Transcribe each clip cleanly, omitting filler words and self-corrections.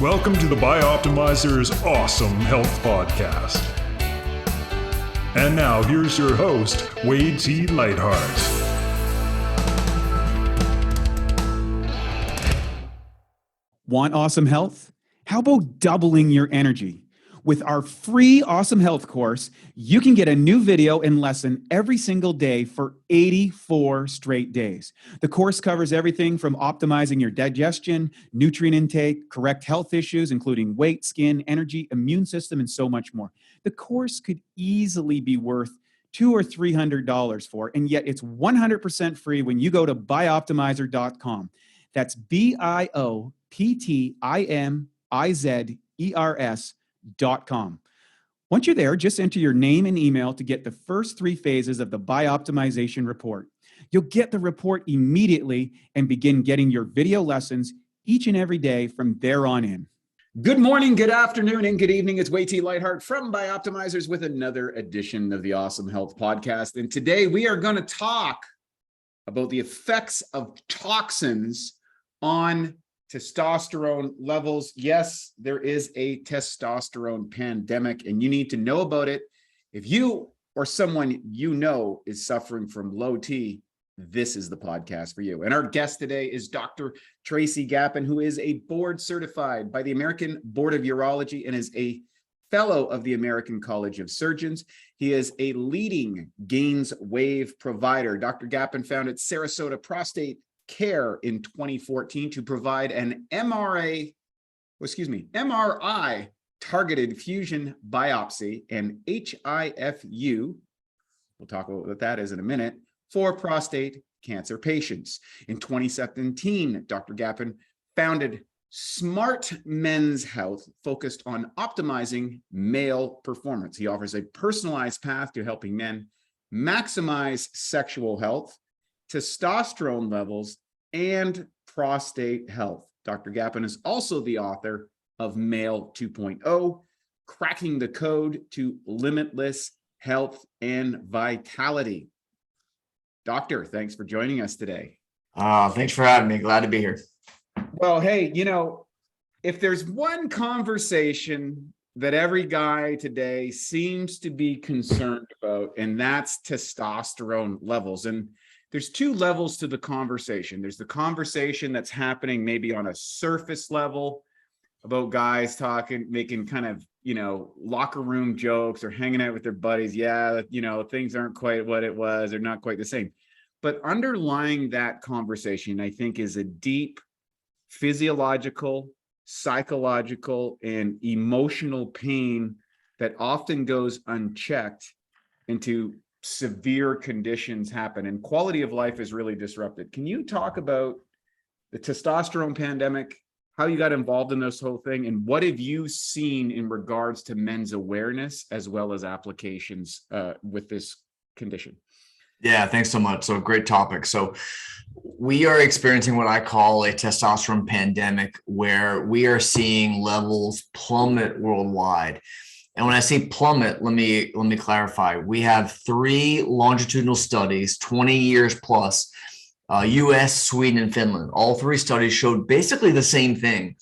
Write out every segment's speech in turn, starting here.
Welcome to the Bioptimizers Awesome Health Podcast. And now here's your host, Wade T. Lightheart. Want awesome health? How about doubling your energy? With our free Awesome Health course, you can get a new video and lesson every single day for 84 straight days. The course covers everything from optimizing your digestion, nutrient intake, correct health issues, including weight, skin, energy, immune system, and so much more. The course could easily be worth $200 or $300 for, and yet it's 100% free when you go to bioptimizer.com. That's bioptimizers.com. Once you're there, just enter your name and email to get the first 3 phases of the Bioptimization report. You'll get the report immediately and begin getting your video lessons each and every day from there on in. Good morning, good afternoon, and good evening. It's Wade T. Lightheart from Bioptimizers with another edition of the Awesome Health Podcast. And today we are going to talk about the effects of toxins on testosterone levels. Yes, there is a testosterone pandemic, and you need to know about it. If you or someone you know is suffering from low T, this is the podcast for you. And our guest today is Dr. Tracy Gapin, who is a board certified by the American Board of Urology and is a fellow of the American College of Surgeons. He is a leading gains wave provider. Dr. Gapin founded Sarasota Prostate Care in 2014 to provide an MRI targeted fusion biopsy and HIFU, we'll talk about what that is in a minute, for prostate cancer patients. In 2017, Dr. Gapin founded Smart Men's Health, focused on optimizing male performance. He offers a personalized path to helping men maximize sexual health, testosterone levels, and prostate health. Dr. Gapin is also the author of Male 2.0, Cracking the Code to Limitless Health and Vitality. Doctor, thanks for joining us today. Thanks for having me. Glad to be here. Well, hey, if there's one conversation that every guy today seems to be concerned about, and that's testosterone levels. And there's 2 levels to the conversation. There's the conversation that's happening maybe on a surface level about guys talking, making kind of, locker room jokes or hanging out with their buddies. Yeah, things aren't quite what it was. They're not quite the same. But underlying that conversation, I think, is a deep physiological, psychological, and emotional pain that often goes unchecked into severe conditions happen, and quality of life is really disrupted. Can you talk about the testosterone pandemic, how you got involved in this whole thing, and what have you seen in regards to men's awareness as well as applications with this condition? Yeah, thanks so much. So great topic. So we are experiencing what I call a testosterone pandemic, where we are seeing levels plummet worldwide. And when I say plummet, let me clarify. We have 3 longitudinal studies, 20 years plus, US, Sweden, and Finland. All 3 studies showed basically the same thing.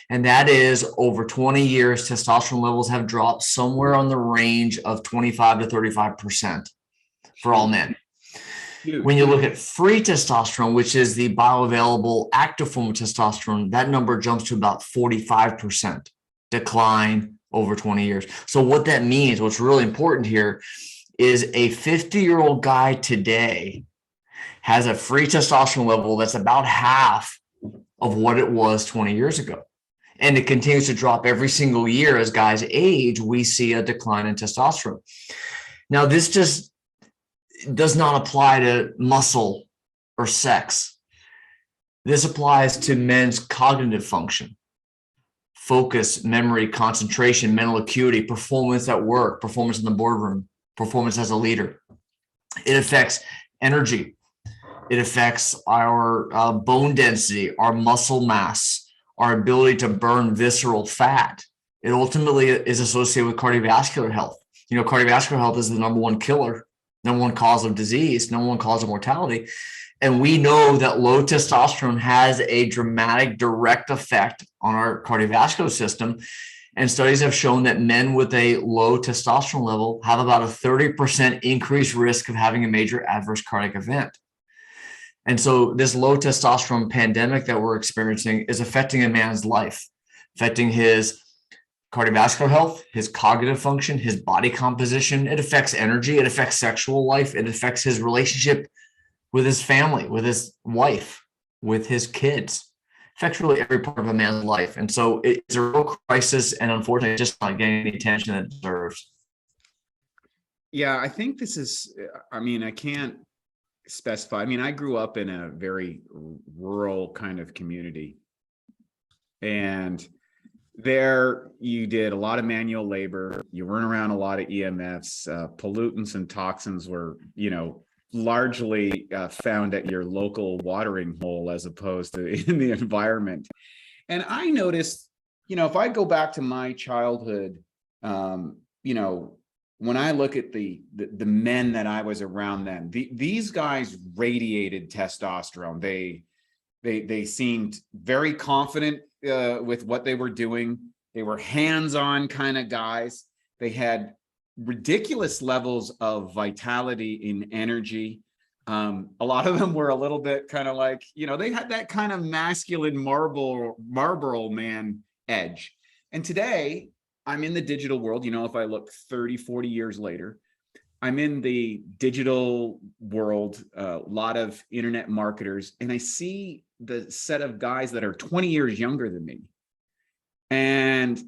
And that is, over 20 years, testosterone levels have dropped somewhere on the range of 25 to 35% for all men. When you look at free testosterone, which is the bioavailable active form of testosterone, that number jumps to about 45% decline over 20 years. So what that means, what's really important here, is a 50-year-old guy today has a free testosterone level that's about half of what it was 20 years ago. And it continues to drop every single year. As guys age, we see a decline in testosterone. Now, this just does not apply to muscle or sex. This applies to men's cognitive function, focus, memory, concentration, mental acuity, performance at work, performance in the boardroom, performance as a leader. It affects energy. It affects our bone density, our muscle mass, our ability to burn visceral fat. It ultimately is associated with cardiovascular health. Cardiovascular health is the number 1 killer, number 1 cause of disease, number 1 cause of mortality. And we know that low testosterone has a dramatic direct effect on our cardiovascular system. And studies have shown that men with a low testosterone level have about a 30% increased risk of having a major adverse cardiac event. And so this low testosterone pandemic that we're experiencing is affecting a man's life, affecting his cardiovascular health, his cognitive function, his body composition. It affects energy. It affects sexual life. It affects his relationship with his family, with his wife, with his kids. Affects really every part of a man's life. And so it's a real crisis, and unfortunately, it's just not getting the attention it deserves. Yeah, I think this is, I mean, I can't specify. I mean, I grew up in a very rural kind of community. And there you did a lot of manual labor. You weren't around a lot of EMFs. Pollutants and toxins were, largely found at your local watering hole as opposed to in the environment. And I noticed, if I go back to my childhood, when I look at the men that I was around then, these guys radiated testosterone. They seemed very confident with what they were doing. They were hands-on kind of guys. They had ridiculous levels of vitality in energy. A lot of them were a little bit kind of like, they had that kind of masculine Marlboro man edge. And today I'm in the digital world. If I look 30, 40 years later, I'm in the digital world, a lot of internet marketers, and I see the set of guys that are 20 years younger than me. And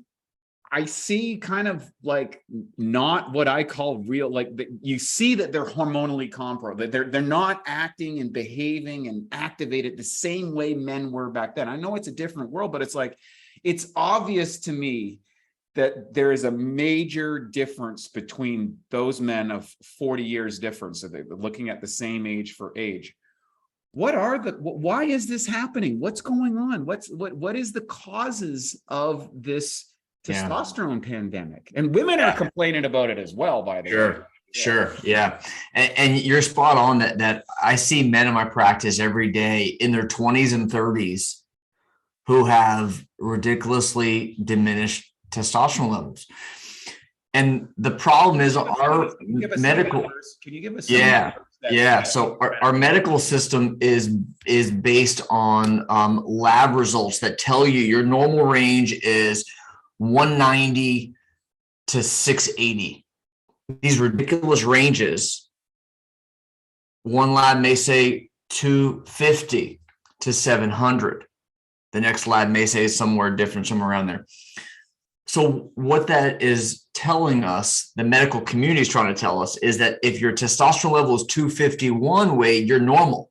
I see kind of like not what I call real, like you see that they're hormonally comparable, that they're not acting and behaving and activated the same way men were back then. I know it's a different world, but it's like, it's obvious to me that there is a major difference between those men of 40 years difference. So they're looking at the same age for age. Why is this happening? What's going on? What is the causes of this testosterone pandemic? And women are complaining about it as well, by the way. Sure. Yeah. And you're spot on that I see men in my practice every day in their 20s and 30s who have ridiculously diminished testosterone levels. And the problem is our medical. Can you give us So our medical system is based on lab results that tell you your normal range is 190 to 680. These ridiculous ranges. One lab may say 250 to 700. The next lab may say somewhere different, somewhere around there. So what that is telling us, the medical community is trying to tell us, is that if your testosterone level is 251 weight, you're normal.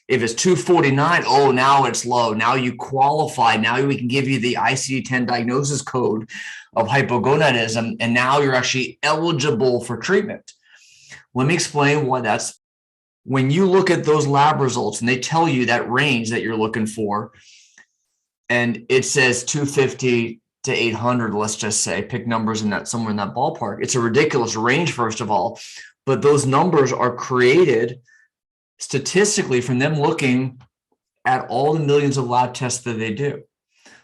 If it's 249, oh, now it's low. Now you qualify. Now we can give you the ICD-10 diagnosis code of hypogonadism, and now you're actually eligible for treatment. Let me explain why that's. When you look at those lab results and they tell you that range that you're looking for, and it says 250 to 800, let's just say, pick numbers in that somewhere in that ballpark. It's a ridiculous range, first of all, but those numbers are created statistically from them looking at all the millions of lab tests that they do.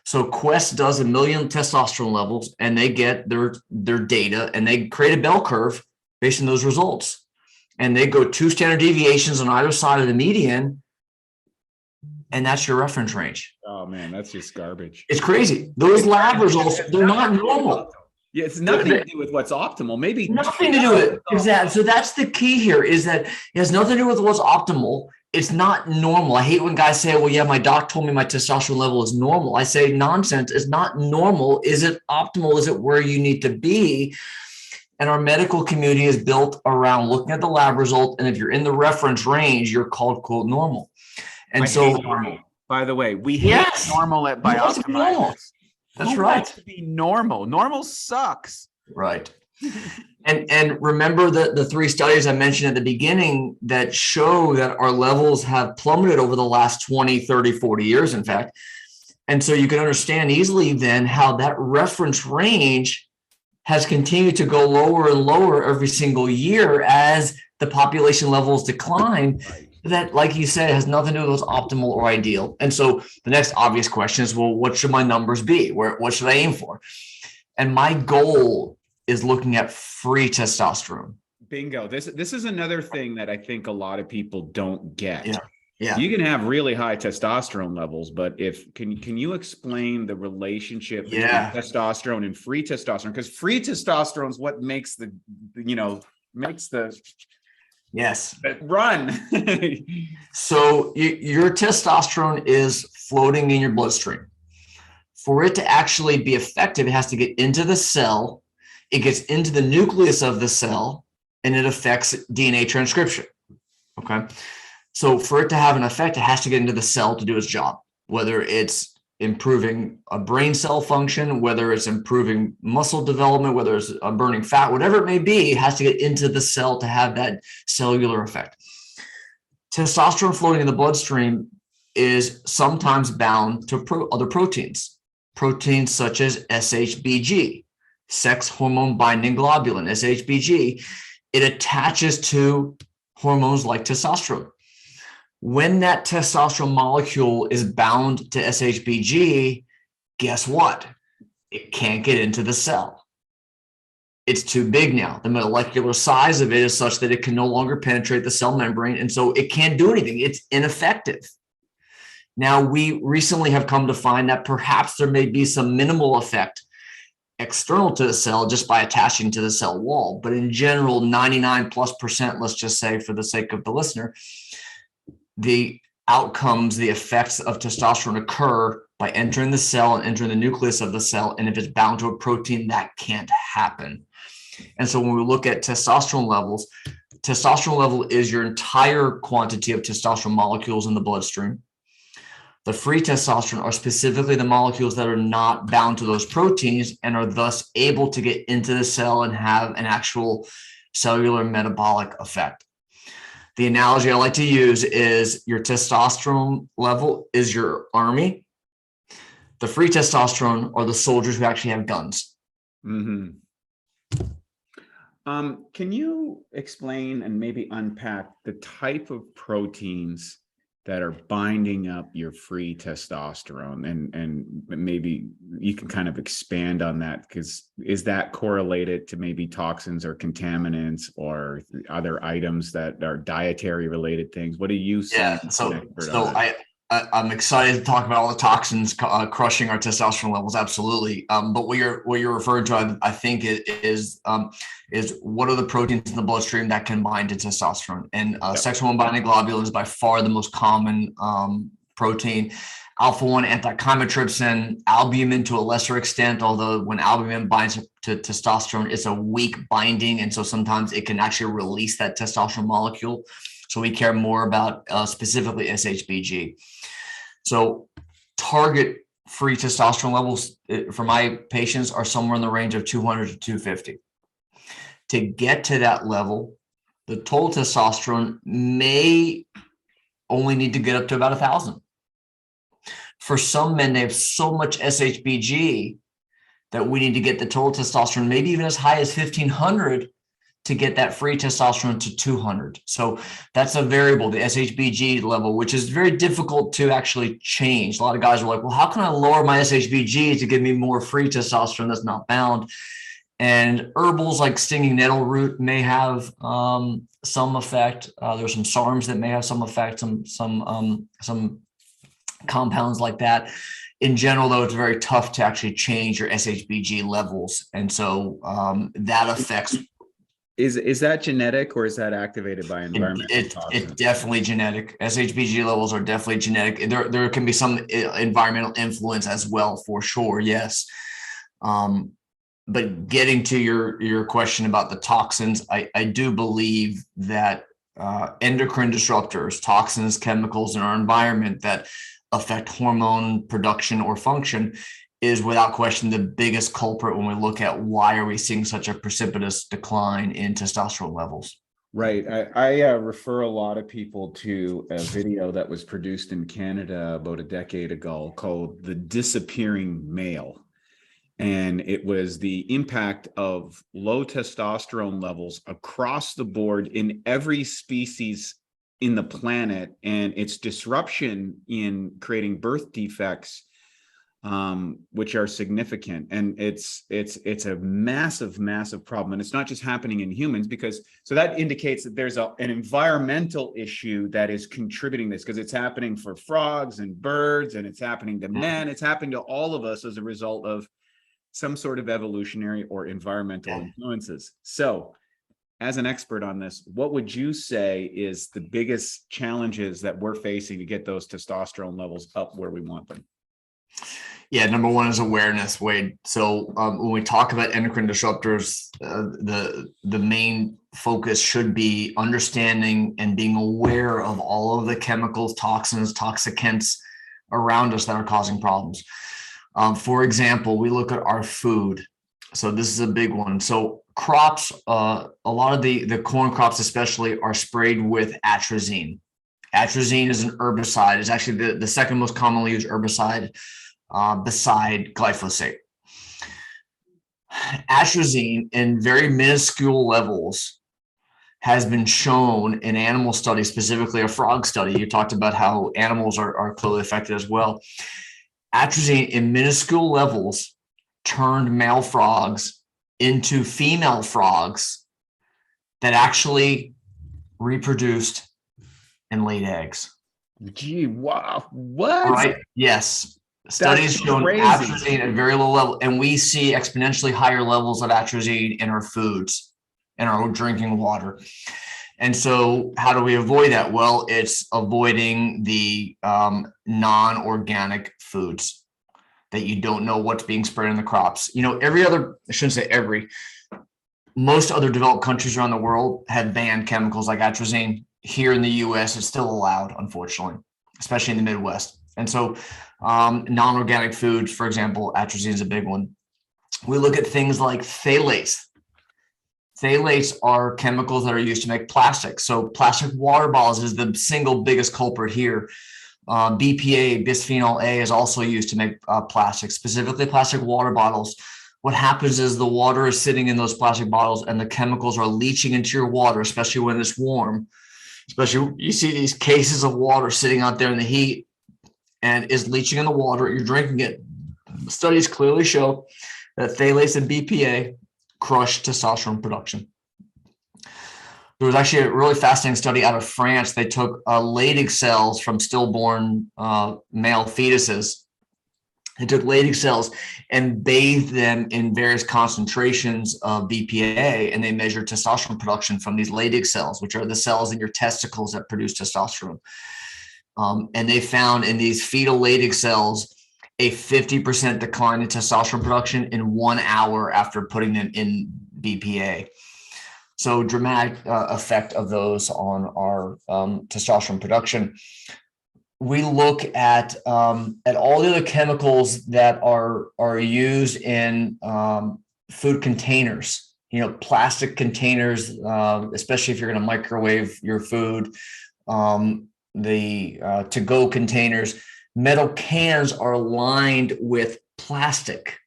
So Quest does 1 million testosterone levels, and they get their data, and they create a bell curve based on those results. And they go 2 standard deviations on either side of the median, and that's your reference range. Oh man, that's just garbage. It's crazy. Those lab results, they're not normal. Yeah, it's nothing to do with what's optimal. Maybe nothing to do with it. Exactly. So that's the key here, is that it has nothing to do with what's optimal. It's not normal. I hate when guys say, well, yeah, my doc told me my testosterone level is normal. I say nonsense. It's not normal. Is it optimal? Is it where you need to be? And our medical community is built around looking at the lab result. And if you're in the reference range, you're called, quote, normal. And normal. By the way, we hate normal at Bioptimizers. That's right. To be normal. Normal sucks. Right. And remember the 3 studies I mentioned at the beginning that show that our levels have plummeted over the last 20, 30, 40 years, in fact. And so you can understand easily then how that reference range has continued to go lower and lower every single year as the population levels decline. Right. that, like you said, has nothing to do with what's optimal or ideal. And so the next obvious question is, well, what should my numbers be? What should I aim for? And my goal is looking at free testosterone. Bingo. This is another thing that I think a lot of people don't get. Yeah. Yeah. You can have really high testosterone levels, but can you explain the relationship between testosterone and free testosterone? Because free testosterone is what makes the Yes. run. So your testosterone is floating in your bloodstream. For it to actually be effective, it has to get into the cell. It gets into the nucleus of the cell, and it affects DNA transcription. Okay. So for it to have an effect, it has to get into the cell to do its job, whether it's improving a brain cell function, whether it's improving muscle development, whether it's burning fat, whatever it may be, it has to get into the cell to have that cellular effect. Testosterone floating in the bloodstream is sometimes bound to other proteins such as SHBG, sex hormone binding globulin, SHBG. It attaches to hormones like testosterone. When that testosterone molecule is bound to SHBG, guess what? It can't get into the cell. It's too big now. The molecular size of it is such that it can no longer penetrate the cell membrane, and so it can't do anything. It's ineffective. Now, we recently have come to find that perhaps there may be some minimal effect external to the cell just by attaching to the cell wall. But in general, 99+%, let's just say for the sake of the listener, the outcomes, the effects of testosterone occur by entering the cell and entering the nucleus of the cell. And if it's bound to a protein, that can't happen. And so when we look at testosterone level is your entire quantity of testosterone molecules in the bloodstream. The free testosterone are specifically the molecules that are not bound to those proteins and are thus able to get into the cell and have an actual cellular metabolic effect. The analogy I like to use is your testosterone level is your army. The free testosterone are the soldiers who actually have guns. Mm-hmm. Can you explain and maybe unpack the type of proteins that are binding up your free testosterone, and maybe you can kind of expand on that, because is that correlated to maybe toxins or contaminants or other items that are dietary related things? What do you see? Yeah, so I'm excited to talk about all the toxins crushing our testosterone levels. Absolutely. But what you're referring to, I think, is what are the proteins in the bloodstream that can bind to testosterone? And sex hormone binding globulin is by far the most common protein. Alpha-1 antitrypsin, albumin to a lesser extent, although when albumin binds to testosterone, it's a weak binding. And so sometimes it can actually release that testosterone molecule. So we care more about specifically SHBG. So target free testosterone levels for my patients are somewhere in the range of 200 to 250. To get to that level, the total testosterone may only need to get up to about 1,000. For some men, they have so much SHBG that we need to get the total testosterone maybe even as high as 1,500 to get that free testosterone to 200. So that's a variable, the SHBG level, which is very difficult to actually change. A lot of guys are like, well, how can I lower my SHBG to give me more free testosterone that's not bound? And herbals like stinging nettle root may have some effect. There's some SARMs that may have some effect, some compounds like that. In general, though, it's very tough to actually change your SHBG levels. And so that affects. Is that genetic, or is that activated by environment? It's definitely genetic. SHBG levels are definitely genetic. There can be some environmental influence as well, for sure. Yes. But getting to your question about the toxins, I do believe that endocrine disruptors, toxins, chemicals in our environment that affect hormone production or function is without question the biggest culprit when we look at why are we seeing such a precipitous decline in testosterone levels. Right. I refer a lot of people to a video that was produced in Canada about a decade ago called The Disappearing Male. And it was the impact of low testosterone levels across the board in every species in the planet and its disruption in creating birth defects, which are significant. And it's a massive problem. And it's not just happening in humans, because so that indicates that there's an environmental issue that is contributing this, because it's happening for frogs and birds, and it's happening to men. It's happening to all of us as a result of some sort of evolutionary or environmental influences. So as an expert on this, what would you say is the biggest challenges that we're facing to get those testosterone levels up where we want them? Yeah, number one is awareness, Wade. So when we talk about endocrine disruptors, the main focus should be understanding and being aware of all of the chemicals, toxins, toxicants around us that are causing problems. For example, we look at our food. So this is a big one. So crops, a lot of the corn crops especially are sprayed with atrazine. Atrazine is an herbicide. It's actually the second most commonly used herbicide beside glyphosate. Atrazine in very minuscule levels has been shown in animal studies, specifically a frog study. You talked about how animals are clearly affected as well. Atrazine in minuscule levels turned male frogs into female frogs that actually reproduced and laid eggs. Gee, wow. What? Right? Yes. Studies shown atrazine at very low level, and we see exponentially higher levels of atrazine in our foods and our drinking water. And so how do we avoid that? Well, it's avoiding the non-organic foods that you don't know what's being sprayed in the crops. You know, I shouldn't say every, most other developed countries around the world have banned chemicals like atrazine. Here in the US, it's still allowed, unfortunately, especially in the Midwest. And so non-organic foods, for example, atrazine is a big one. We look at things like phthalates. Phthalates are chemicals that are used to make plastic. So plastic water bottles is the single biggest culprit here. BPA, bisphenol A, is also used to make plastic, specifically plastic water bottles. What happens is the water is sitting in those plastic bottles and the chemicals are leaching into your water, especially when it's warm. Especially you see these cases of water sitting out there in the heat and is leaching in the water. You're drinking it. Studies clearly show that phthalates and BPA crush testosterone production. There was actually a really fascinating study out of France. They took Leydig cells from stillborn male fetuses. They took Leydig cells and bathed them in various concentrations of BPA, and they measured testosterone production from these Leydig cells, which are the cells in your testicles that produce testosterone. And they found in these fetal Leydig cells a 50% decline in testosterone production in 1 hour after putting them in BPA. So dramatic effect of those on our testosterone production. We look at all the other chemicals that are used in food containers. You know, plastic containers, especially if you're going to microwave your food. The to-go containers, metal cans are lined with plastic.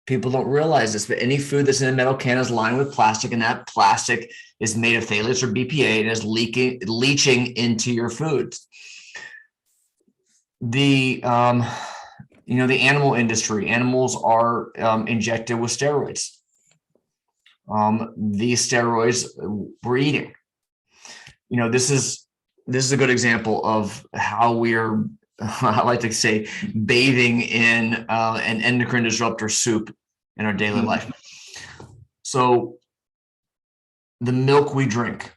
People don't realize this, but any food that's in a metal can is lined with plastic, and that plastic is made of phthalates or BPA and is leaching into your foods. The the animal industry, animals are injected with steroids. These steroids we're eating. You know, this is a good example of how we're, I like to say, bathing in an endocrine disruptor soup in our daily life. So the milk we drink,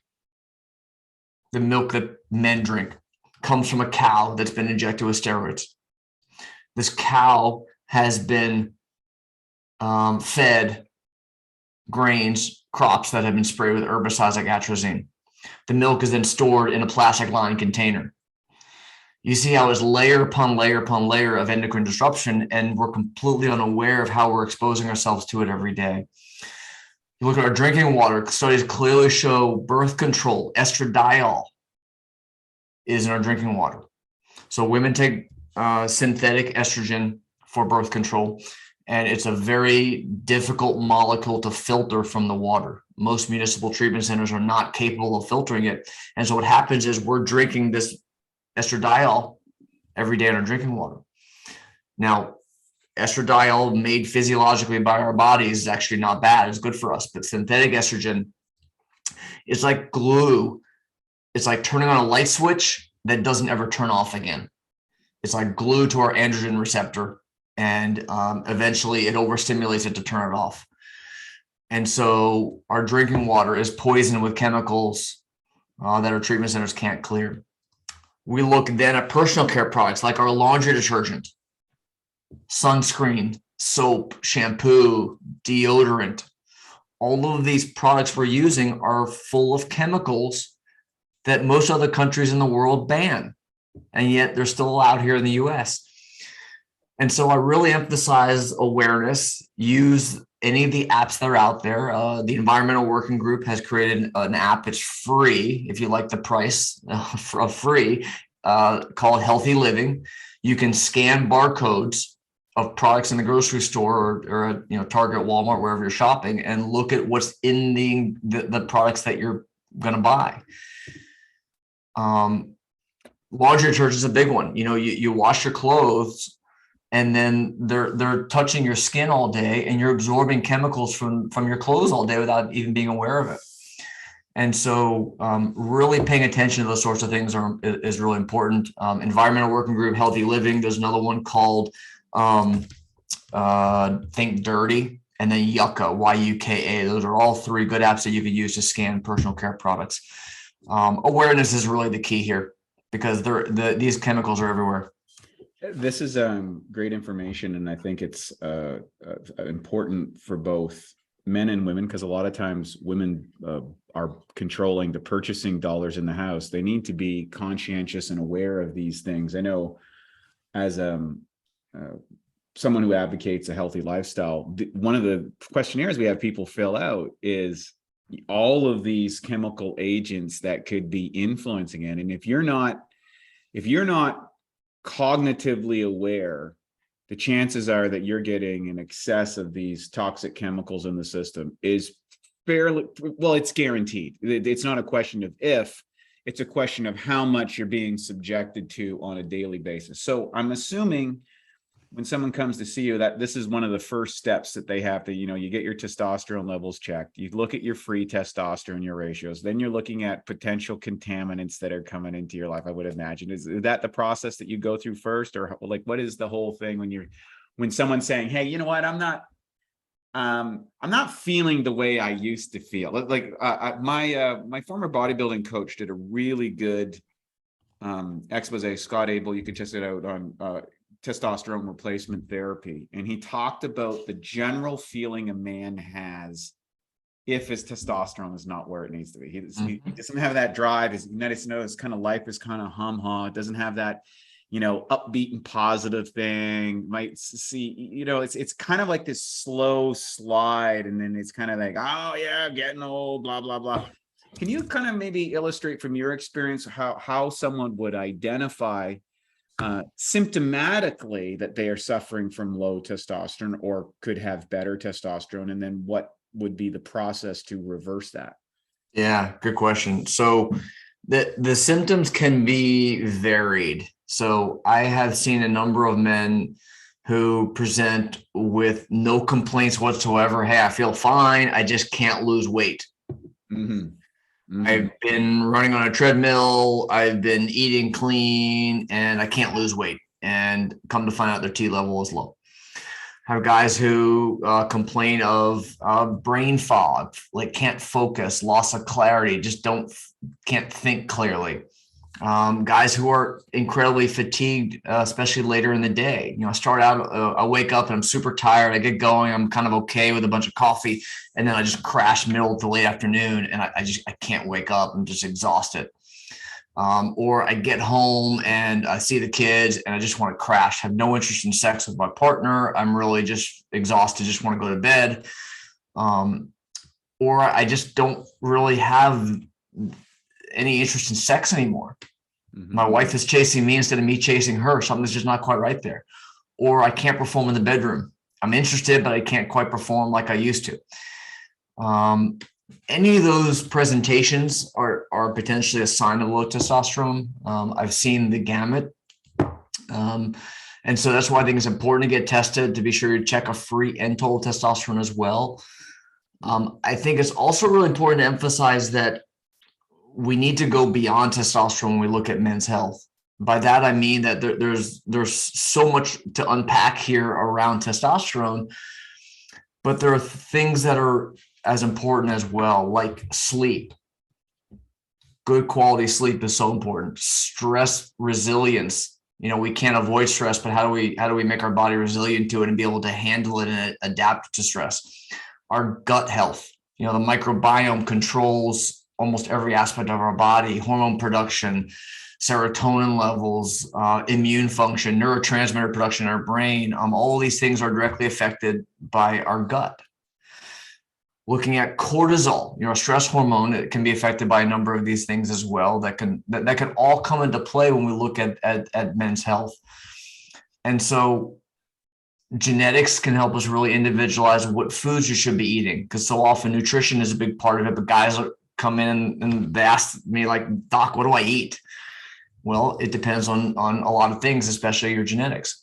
the milk that men drink, comes from a cow that's been injected with steroids. This cow has been fed grains, crops that have been sprayed with herbicides like atrazine. The milk is then stored in a plastic lined container. You see how it's layer upon layer upon layer of endocrine disruption, and we're completely unaware of how we're exposing ourselves to it every day. You look at our drinking water, studies clearly show birth control, estradiol, is in our drinking water. So women take synthetic estrogen for birth control, and it's a very difficult molecule to filter from the water. Most municipal treatment centers are not capable of filtering it. And so what happens is we're drinking this estradiol every day in our drinking water. Now, estradiol made physiologically by our bodies is actually not bad. It's good for us. But synthetic estrogen is like glue. It's like turning on a light switch that doesn't ever turn off again. It's like glue to our androgen receptor. And eventually it overstimulates it to turn it off. And so our drinking water is poisoned with chemicals that our treatment centers can't clear. We look then at personal care products like our laundry detergent, sunscreen, soap, shampoo, deodorant. All of these products we're using are full of chemicals that most other countries in the world ban. And yet they're still allowed here in the US. And so I really emphasize awareness, use any of the apps that are out there. The Environmental Working Group has created an app. It's free if you like the price of free, called Healthy Living. You can scan barcodes of products in the grocery store or Target, Walmart, wherever you're shopping, and look at what's in the products that you're going to buy. Laundry detergent is a big one. You wash your clothes, and then they're touching your skin all day, and you're absorbing chemicals from your clothes all day without even being aware of it. And so really paying attention to those sorts of things is really important. Environmental Working Group, Healthy Living. There's another one called Think Dirty, and then Yucca, Y-U-K-A. Those are all three good apps that you could use to scan personal care products. Awareness is really the key here, because these chemicals are everywhere. This is great information, and I think it's important for both men and women, because a lot of times women are controlling the purchasing dollars in the house. They need to be conscientious and aware of these things. I know as someone who advocates a healthy lifestyle, one of the questionnaires we have people fill out is all of these chemical agents that could be influencing it. And if you're not cognitively aware, the chances are that you're getting an excess of these toxic chemicals in the system is it's guaranteed. It's not a question of if, it's a question of how much you're being subjected to on a daily basis. So I'm assuming when someone comes to see you, that this is one of the first steps that they have to, you get your testosterone levels checked. You look at your free testosterone, your ratios. Then you're looking at potential contaminants that are coming into your life, I would imagine. Is that the process that you go through first? Or like, what is the whole thing when someone's saying, hey, you know what, I'm not feeling the way I used to feel. Like my former bodybuilding coach did a really good expose, Scott Abel, you can check it out on testosterone replacement therapy. And he talked about the general feeling a man has if his testosterone is not where it needs to be. He doesn't have that drive. His kind of life is kind of hum-ha. It doesn't have that, upbeat and positive thing. Might see, it's kind of like this slow slide. And then it's kind of like, oh yeah, I'm getting old, blah, blah, blah. Can you kind of maybe illustrate from your experience how someone would identify symptomatically that they are suffering from low testosterone or could have better testosterone, and then what would be the process to reverse that? Yeah, good question. So the symptoms can be varied. So I have seen a number of men who present with no complaints whatsoever. Hey, I feel fine. I just can't lose weight. Mm-hmm. Mm-hmm. I've been running on a treadmill. I've been eating clean, and I can't lose weight. And come to find out, their T level is low. I have guys who complain of brain fog, like can't focus, loss of clarity, just can't think clearly. Guys who are incredibly fatigued, especially later in the day. I start out, I wake up and I'm super tired. I get going. I'm kind of okay with a bunch of coffee. And then I just crash middle to late afternoon, and I can't wake up. I'm just exhausted. Or I get home and I see the kids and I just want to crash, have no interest in sex with my partner. I'm really just exhausted, just want to go to bed. Or I just don't really have any interest in sex anymore. Mm-hmm. My wife is chasing me instead of me chasing her. Something's just not quite right there. Or I can't perform in the bedroom. I'm interested, but I can't quite perform like I used to. Any of those presentations are potentially a sign of low testosterone. I've seen the gamut. And so that's why I think it's important to get tested, to be sure you check a free and total testosterone as well. I think it's also really important to emphasize that we need to go beyond testosterone when we look at men's health. By that, I mean that there's so much to unpack here around testosterone, but there are things that are as important as well, like sleep. Good quality sleep is so important. Stress resilience. We can't avoid stress, but how do we make our body resilient to it and be able to handle it and adapt to stress? Our gut health. The microbiome controls almost every aspect of our body: hormone production, serotonin levels, immune function, neurotransmitter production in our brain. All of these things are directly affected by our gut. Looking at cortisol, a stress hormone, it can be affected by a number of these things as well that can all come into play when we look at men's health. And so genetics can help us really individualize what foods you should be eating, because so often nutrition is a big part of it, but guys come in and they ask me, like, "Doc, what do I eat?" Well, it depends on a lot of things, especially your genetics.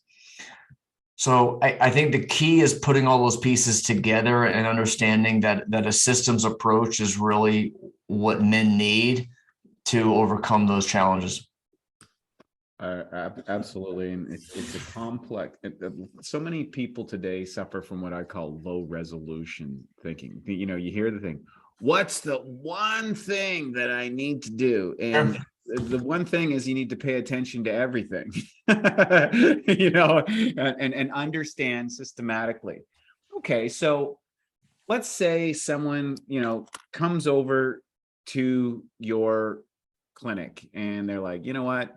So I think the key is putting all those pieces together and understanding that a systems approach is really what men need to overcome those challenges. Absolutely. And it's a complex, so many people today suffer from what I call low resolution thinking. You hear the thing, what's the one thing that I need to do? And the one thing is you need to pay attention to everything, and understand systematically. Okay, so let's say someone, comes over to your clinic and they're like, you know what?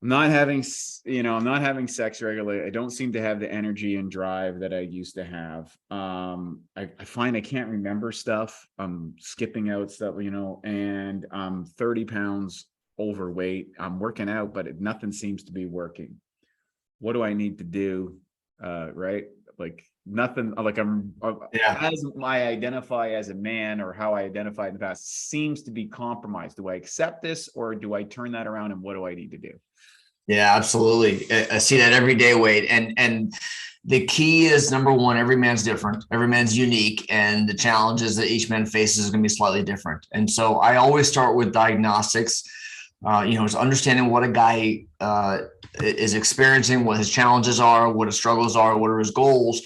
I'm not having sex regularly. I don't seem to have the energy and drive that I used to have. I find I can't remember stuff. I'm skipping out stuff, and I'm 30 pounds overweight. I'm working out, but nothing seems to be working. What do I need to do? Right? Like nothing, like as I identify as a man, or how I identified in the past, seems to be compromised. Do I accept this, or do I turn that around, and what do I need to do? Yeah, absolutely. I see that every day, Wade. And the key is, number one, every man's different. Every man's unique. And the challenges that each man faces is going to be slightly different. And so I always start with diagnostics, it's understanding what a guy is experiencing, what his challenges are, what his struggles are, what are his goals.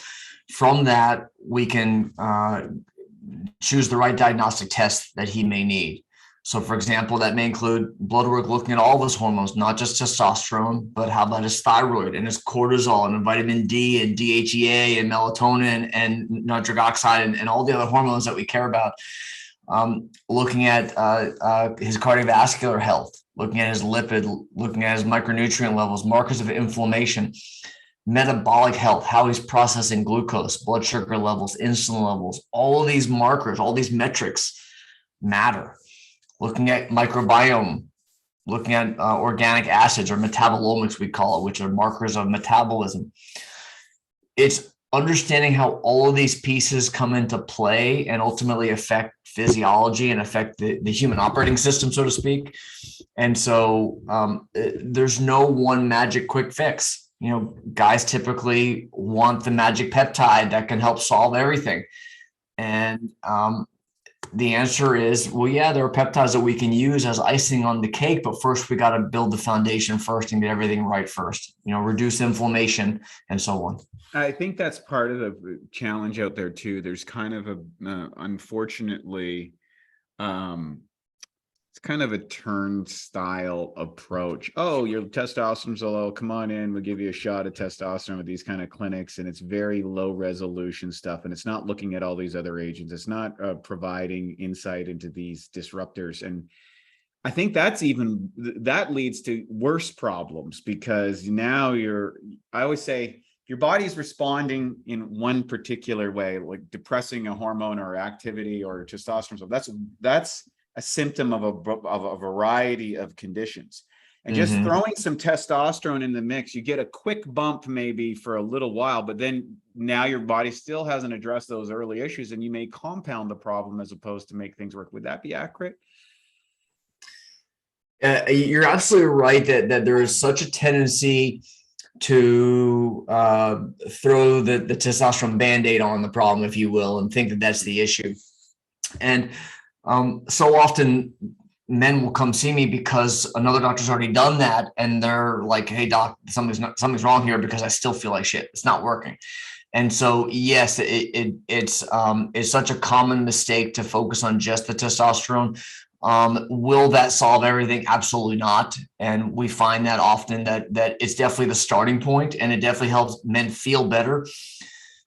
From that, we can choose the right diagnostic test that he may need. So, for example, that may include blood work looking at all of his hormones, not just testosterone, but how about his thyroid and his cortisol and vitamin D and DHEA and melatonin and nitric oxide and all the other hormones that we care about. Looking at his cardiovascular health, looking at his lipid, looking at his micronutrient levels, markers of inflammation, metabolic health, how he's processing glucose, blood sugar levels, insulin levels. All of these markers, all these metrics matter. Looking at microbiome, looking at organic acids, or metabolomics, we call it, which are markers of metabolism. It's understanding how all of these pieces come into play and ultimately affect physiology and affect the human operating system, so to speak. And so there's no one magic quick fix. Guys typically want the magic peptide that can help solve everything. And the answer is, well, yeah, there are peptides that we can use as icing on the cake, but first we got to build the foundation first and get everything right first, reduce inflammation and so on. I think that's part of the challenge out there too. There's kind of unfortunately, it's kind of a turnstile approach. Oh, your testosterone's low. Come on in. We'll give you a shot of testosterone with these kind of clinics. And it's very low resolution stuff. And it's not looking at all these other agents. It's not providing insight into these disruptors. And I think that leads to worse problems, because now I always say, your body's responding in one particular way, like depressing a hormone or activity or testosterone. So that's a symptom of a variety of conditions. And just throwing some testosterone in the mix, you get a quick bump maybe for a little while, but then now your body still hasn't addressed those early issues, and you may compound the problem as opposed to make things work. Would that be accurate? You're absolutely right that there is such a tendency to throw the testosterone Band-Aid on the problem, if you will, and think that that's the issue. And so often men will come see me because another doctor's already done that, and they're like, "Hey doc, something's wrong here because I still feel like shit. It's not working." And so, yes, it's such a common mistake to focus on just the testosterone. Will that solve everything? Absolutely not. And we find that often that it's definitely the starting point, and it definitely helps men feel better.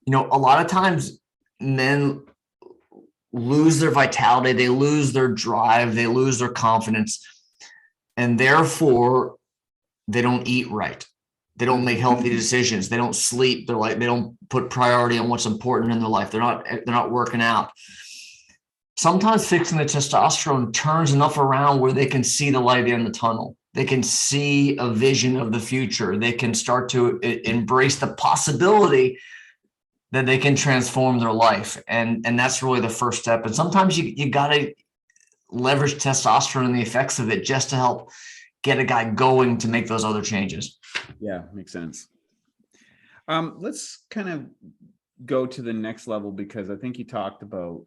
You know, a lot of times men lose their vitality, they lose their drive, they lose their confidence, and therefore they don't eat right. They don't make healthy decisions. They don't sleep. They don't put priority on what's important in their life. They're not working out. Sometimes fixing the testosterone turns enough around where they can see the light at the end of the tunnel. They can see a vision of the future. They can start to embrace the possibility that they can transform their life. And that's really the first step. And sometimes you got to leverage testosterone and the effects of it just to help get a guy going to make those other changes. Yeah, makes sense. Let's kind of go to the next level, because I think you talked about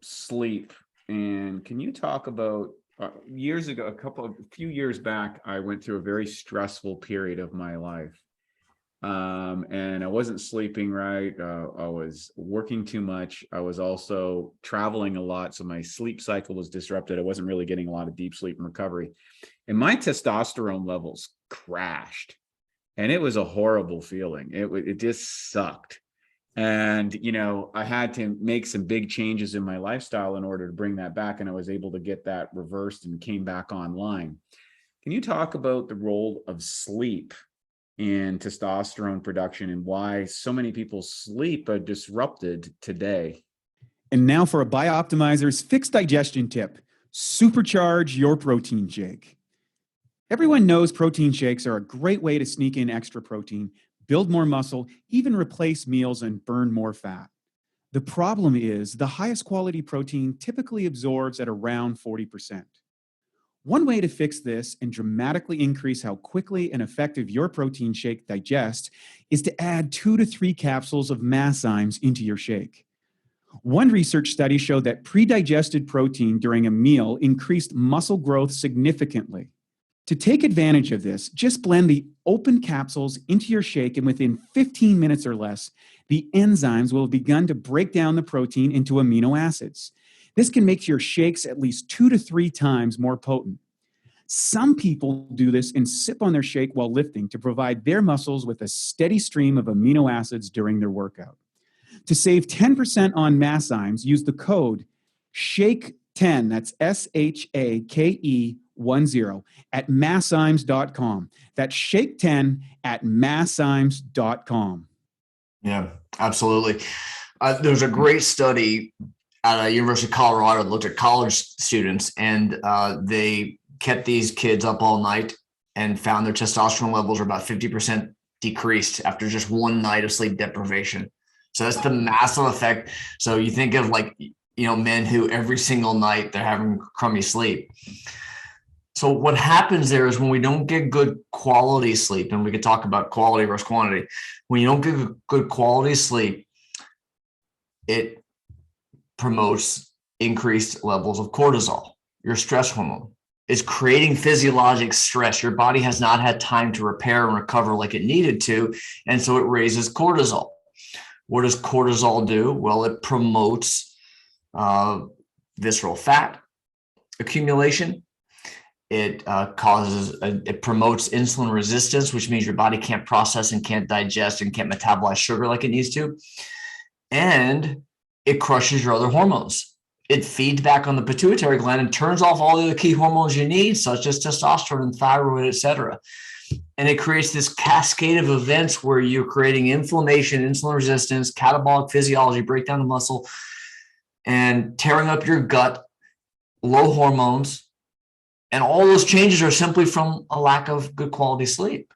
sleep. And can you talk about years ago, a few years back, I went through a very stressful period of my life. And I wasn't sleeping right. I was working too much. I was also traveling a lot. So my sleep cycle was disrupted. I wasn't really getting a lot of deep sleep and recovery. And my testosterone levels crashed. And it was a horrible feeling. It just sucked. And, you know, I had to make some big changes in my lifestyle in order to bring that back. And I was able to get that reversed and came back online. Can you talk about the role of sleep in testosterone production and why so many people's sleep are disrupted today? And now for a Bioptimizers fixed digestion tip: supercharge your protein shake. Everyone knows protein shakes are a great way to sneak in extra protein, build more muscle, even replace meals and burn more fat. The problem is the highest quality protein typically absorbs at around 40%. One way to fix this and dramatically increase how quickly and effective your protein shake digests is to add 2 to 3 capsules of masszymes into your shake. One research study showed that pre-digested protein during a meal increased muscle growth significantly. To take advantage of this, just blend the open capsules into your shake, and within 15 minutes or less, the enzymes will have begun to break down the protein into amino acids. This can make your shakes at least 2 to 3 times more potent. Some people do this and sip on their shake while lifting to provide their muscles with a steady stream of amino acids during their workout. To save 10% on masszymes, use the code SHAKE10, that's SHAKE10, at masszymes.com. That's SHAKE10 at masszymes.com. Yeah, absolutely. There's a great study at a University of Colorado that looked at college students, and they kept these kids up all night and found their testosterone levels are about 50% decreased after just one night of sleep deprivation. So that's the massive effect. So you think of, like, you know, men who every single night they're having crummy sleep. So what happens there is when we don't get good quality sleep, and we could talk about quality versus quantity, when you don't get good quality sleep, it promotes increased levels of cortisol, your stress hormone. It's creating physiologic stress. Your body has not had time to repair and recover like it needed to, and so it raises cortisol. What does cortisol do? Well, it promotes visceral fat accumulation. It it promotes insulin resistance, which means your body can't process and can't digest and can't metabolize sugar like it needs to. And it crushes your other hormones. It feeds back on the pituitary gland and turns off all the other key hormones you need, such as testosterone and thyroid, et cetera. And it creates this cascade of events where you're creating inflammation, insulin resistance, catabolic physiology, breakdown of muscle, and tearing up your gut, low hormones, And all those changes are simply from a lack of good quality sleep.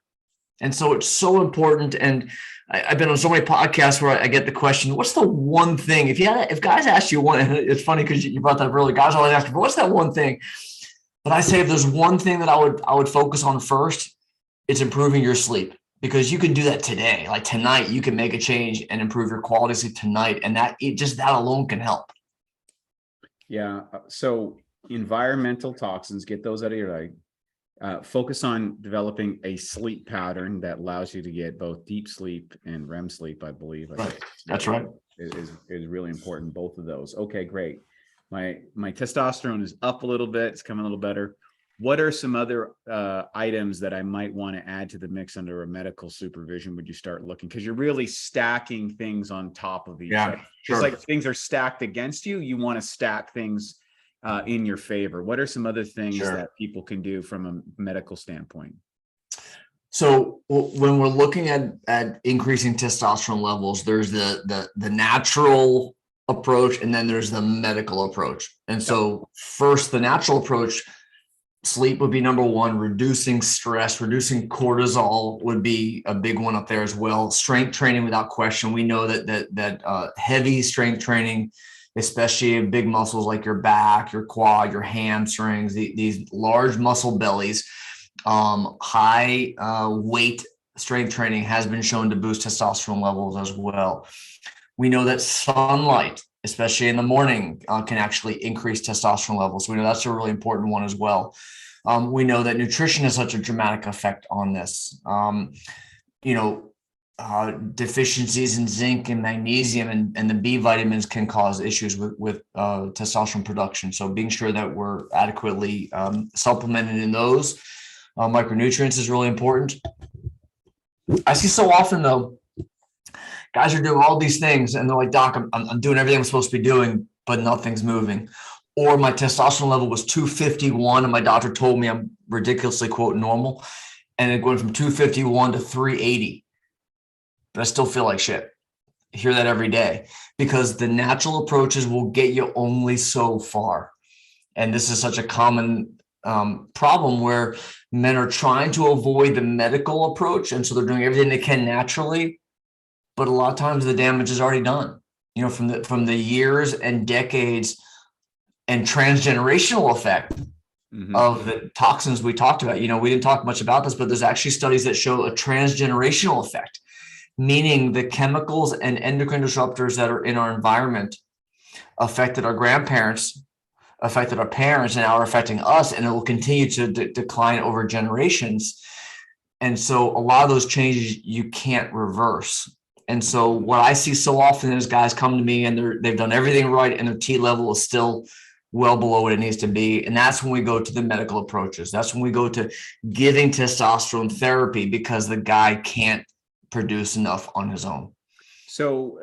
And so it's so important. And I've been on so many podcasts where I get the question, what's the one thing? If guys ask you one, it's funny because you brought that up earlier, guys always ask me, what's that one thing? But I say if there's one thing that I would focus on first, it's improving your sleep, because you can do that today. Like tonight, you can make a change and improve your quality of sleep tonight. And that alone can help. Yeah. So environmental toxins, get those out of your life. Focus on developing a sleep pattern that allows you to get both deep sleep and REM sleep, I believe. Right. That's right. Is really important, both of those. Okay, great. My testosterone is up a little bit. It's coming a little better. What are some other items that I might want to add to the mix under a medical supervision? Would you start looking? Because you're really stacking things on top of each other. Sure. It's like if things are stacked against you, you want to stack things in your favor. What are some other things that people can do from a medical standpoint? So when we're looking at increasing testosterone levels, there's the natural approach, and then there's the medical approach. And so first, the natural approach, sleep would be number one. Reducing stress, reducing cortisol would be a big one up there as well. Strength training, without question. We know that heavy strength training, especially in big muscles like your back, your quad, your hamstrings, these large muscle bellies, high weight strength training has been shown to boost testosterone levels as well. We know that sunlight, especially in the morning, can actually increase testosterone levels. We know that's a really important one as well. We know that nutrition has such a dramatic effect on this. Deficiencies in zinc and magnesium and the B vitamins can cause issues with testosterone production. So being sure that we're adequately supplemented in those micronutrients is really important. I see so often though, guys are doing all these things and they're like, Doc, I'm doing everything I'm supposed to be doing, but nothing's moving. Or my testosterone level was 251 and my doctor told me I'm ridiculously, quote, normal. And it went from 251 to 380. But I still feel like shit. I hear that every day, because the natural approaches will get you only so far. And this is such a common problem where men are trying to avoid the medical approach. And so they're doing everything they can naturally. But a lot of times the damage is already done, from the years and decades and transgenerational effect of the toxins we talked about. We didn't talk much about this, but there's actually studies that show a transgenerational effect, meaning the chemicals and endocrine disruptors that are in our environment affected our grandparents, affected our parents, and now are affecting us, and it will continue to decline over generations. And so a lot of those changes you can't reverse. And so what I see so often is guys come to me and they've done everything right and their T level is still well below what it needs to be. And that's when we go to the medical approaches. That's when we go to giving testosterone therapy, because the guy can't produce enough on his own. So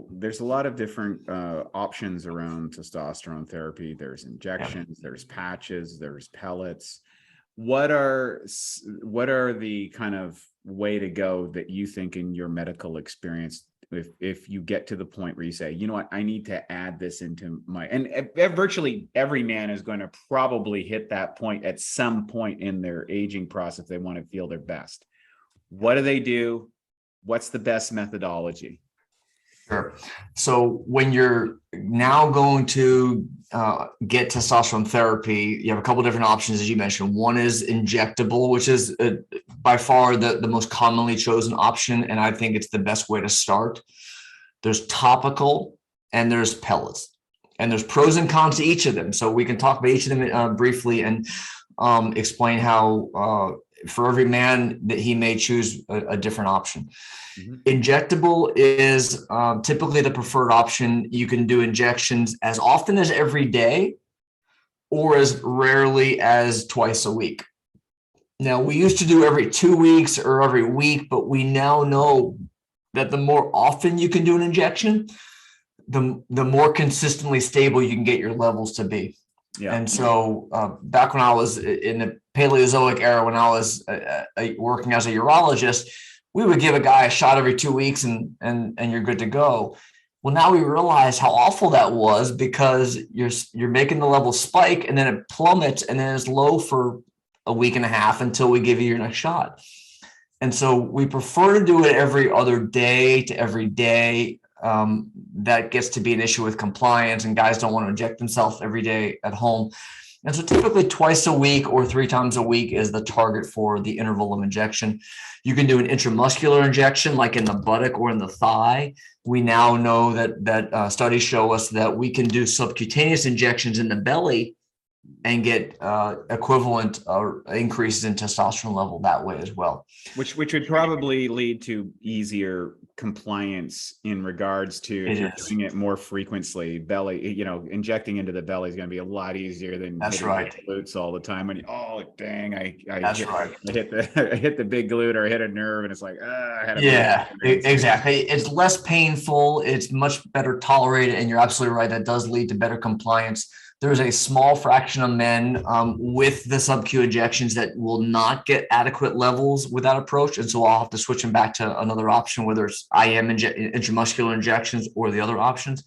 there's a lot of different options around testosterone therapy. There's injections, there's patches, there's pellets. What are the kind of way to go that you think in your medical experience, if you get to the point where you say, you know what, I need to add this into and virtually every man is going to probably hit that point at some point in their aging process if they want to feel their best. What do they do? What's the best methodology? Sure. So when you're now going to get testosterone therapy, you have a couple different options, as you mentioned. One is injectable, which is by far the most commonly chosen option, and I think it's the best way to start. There's topical and there's pellets, and there's pros and cons to each of them. So we can talk about each of them briefly and explain how for every man that he may choose a different option. Injectable is typically the preferred option. You can do injections as often as every day or as rarely as twice a week. Now, we used to do every 2 weeks or every week, but we now know that the more often you can do an injection, the more consistently stable you can get your levels to be. Yeah. And so back when I was in the Paleozoic era, when I was working as a urologist, we would give a guy a shot every 2 weeks and you're good to go. Well, now we realize how awful that was, because you're making the level spike and then it plummets and then it's low for a week and a half until we give you your next shot. And so we prefer to do it every other day to every day. That gets to be an issue with compliance, and guys don't want to inject themselves every day at home. And so typically twice a week or 3 times a week is the target for the interval of injection. You can do an intramuscular injection like in the buttock or in the thigh. We now know that studies show us that we can do subcutaneous injections in the belly and get equivalent increases in testosterone level that way as well. Which would probably lead to easier compliance in regards to if you're doing it more frequently. Belly, injecting into the belly is going to be a lot easier than That's right. glutes all the time. And dang, I hit the big glute or I hit a nerve, and it's like exactly. It's less painful. It's much better tolerated, and you're absolutely right. That does lead to better compliance. There's a small fraction of men with the sub-Q injections that will not get adequate levels with that approach. And so I'll have to switch them back to another option, whether it's IM intramuscular injections or the other options.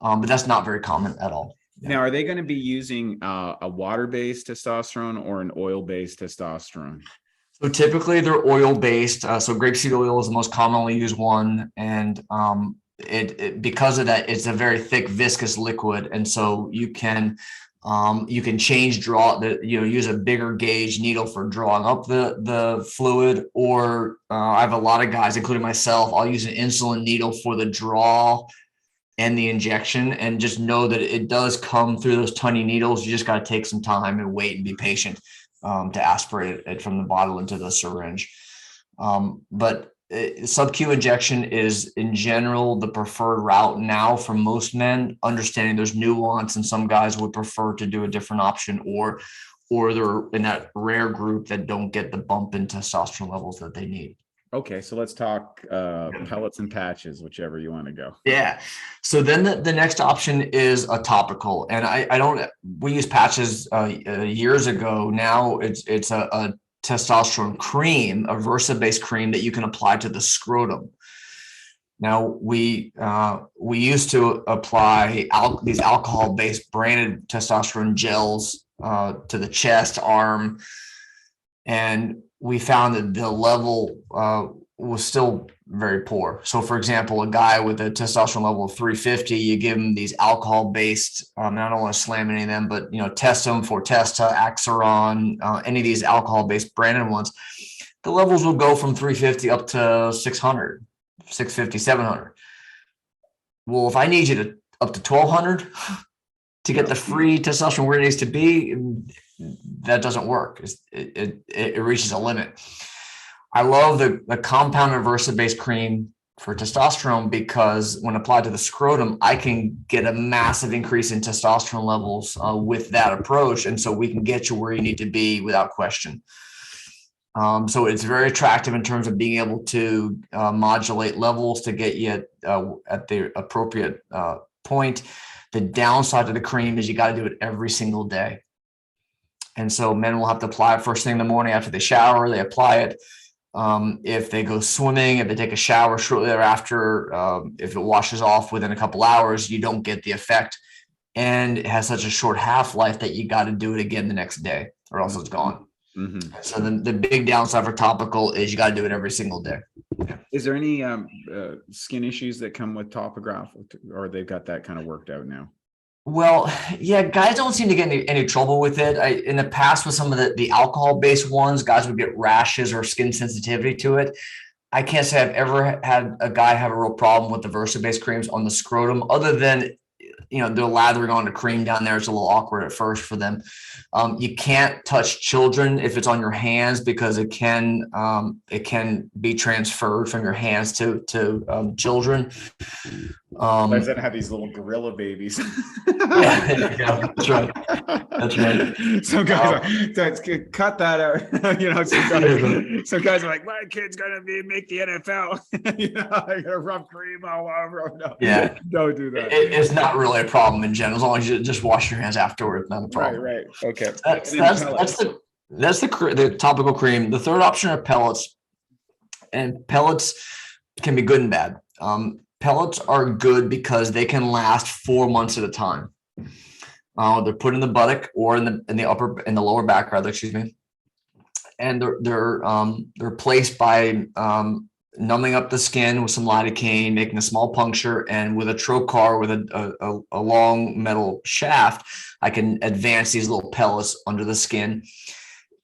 But that's not very common at all. Now, are they going to be using a water-based testosterone or an oil-based testosterone? So typically they're oil-based. So grapeseed oil is the most commonly used one. And it because of that, it's a very thick viscous liquid, and so you can use a bigger gauge needle for drawing up the fluid, or I have a lot of guys, including myself, I'll use an insulin needle for the draw and the injection, and just know that it does come through those tiny needles. You just got to take some time and wait and be patient to aspirate it from the bottle into the syringe. But sub-Q injection is in general the preferred route now for most men, understanding there's nuance, and some guys would prefer to do a different option, or they're in that rare group that don't get the bump in testosterone levels that they need. Okay, so let's talk pellets and patches, whichever you want to go. Yeah. So then the next option is a topical, and we used patches years ago. Now it's a testosterone cream, a Versa-based cream that you can apply to the scrotum. Now, we used to apply these alcohol-based branded testosterone gels to the chest, arm, and we found that the level was still very poor. So, for example, a guy with a testosterone level of 350, you give him these alcohol-based, and I don't want to slam any of them, but Testum, Fortesta, Axeron, any of these alcohol-based branded ones, the levels will go from 350 up to 600, 650, 700. Well, if I need you to up to 1200 to get the free testosterone where it needs to be, that doesn't work. It reaches a limit. I love the compounded Versa-based cream for testosterone, because when applied to the scrotum, I can get a massive increase in testosterone levels with that approach. And so we can get you where you need to be without question. So it's very attractive in terms of being able to modulate levels to get you at the appropriate point. The downside to the cream is you got to do it every single day. And so men will have to apply it first thing in the morning after they shower. They apply it. If they go swimming, if they take a shower shortly thereafter, if it washes off within a couple hours, you don't get the effect. And it has such a short half-life that you got to do it again the next day, or else it's gone. Mm-hmm. So the big downside for topical is you got to do it every single day. Is there any skin issues that come with Topograph, or they've got that kind of worked out now? Well, yeah, guys don't seem to get any trouble with it. In the past, with some of the alcohol-based ones, guys would get rashes or skin sensitivity to it. I can't say I've ever had a guy have a real problem with the Versa-based creams on the scrotum, other than they're lathering on the cream down there. It's a little awkward at first for them. You can't touch children if it's on your hands, because it can be transferred from your hands to children. Guys that have these little gorilla babies. Yeah, that's right. That's right. Some guys cut that out. Some guys are like, my kid's gonna make the NFL. I got a rough cream all over. No, yeah, don't do that. It's not really a problem in general, as long as you just wash your hands afterward. Not a problem. Right. Okay. That's the topical cream. The third option are pellets, and pellets can be good and bad. Pellets are good because they can last 4 months at a time. They're put in the buttock or in the lower back, rather, excuse me. And they're placed by numbing up the skin with some lidocaine, making a small puncture, and with a trocar with a long metal shaft, I can advance these little pellets under the skin,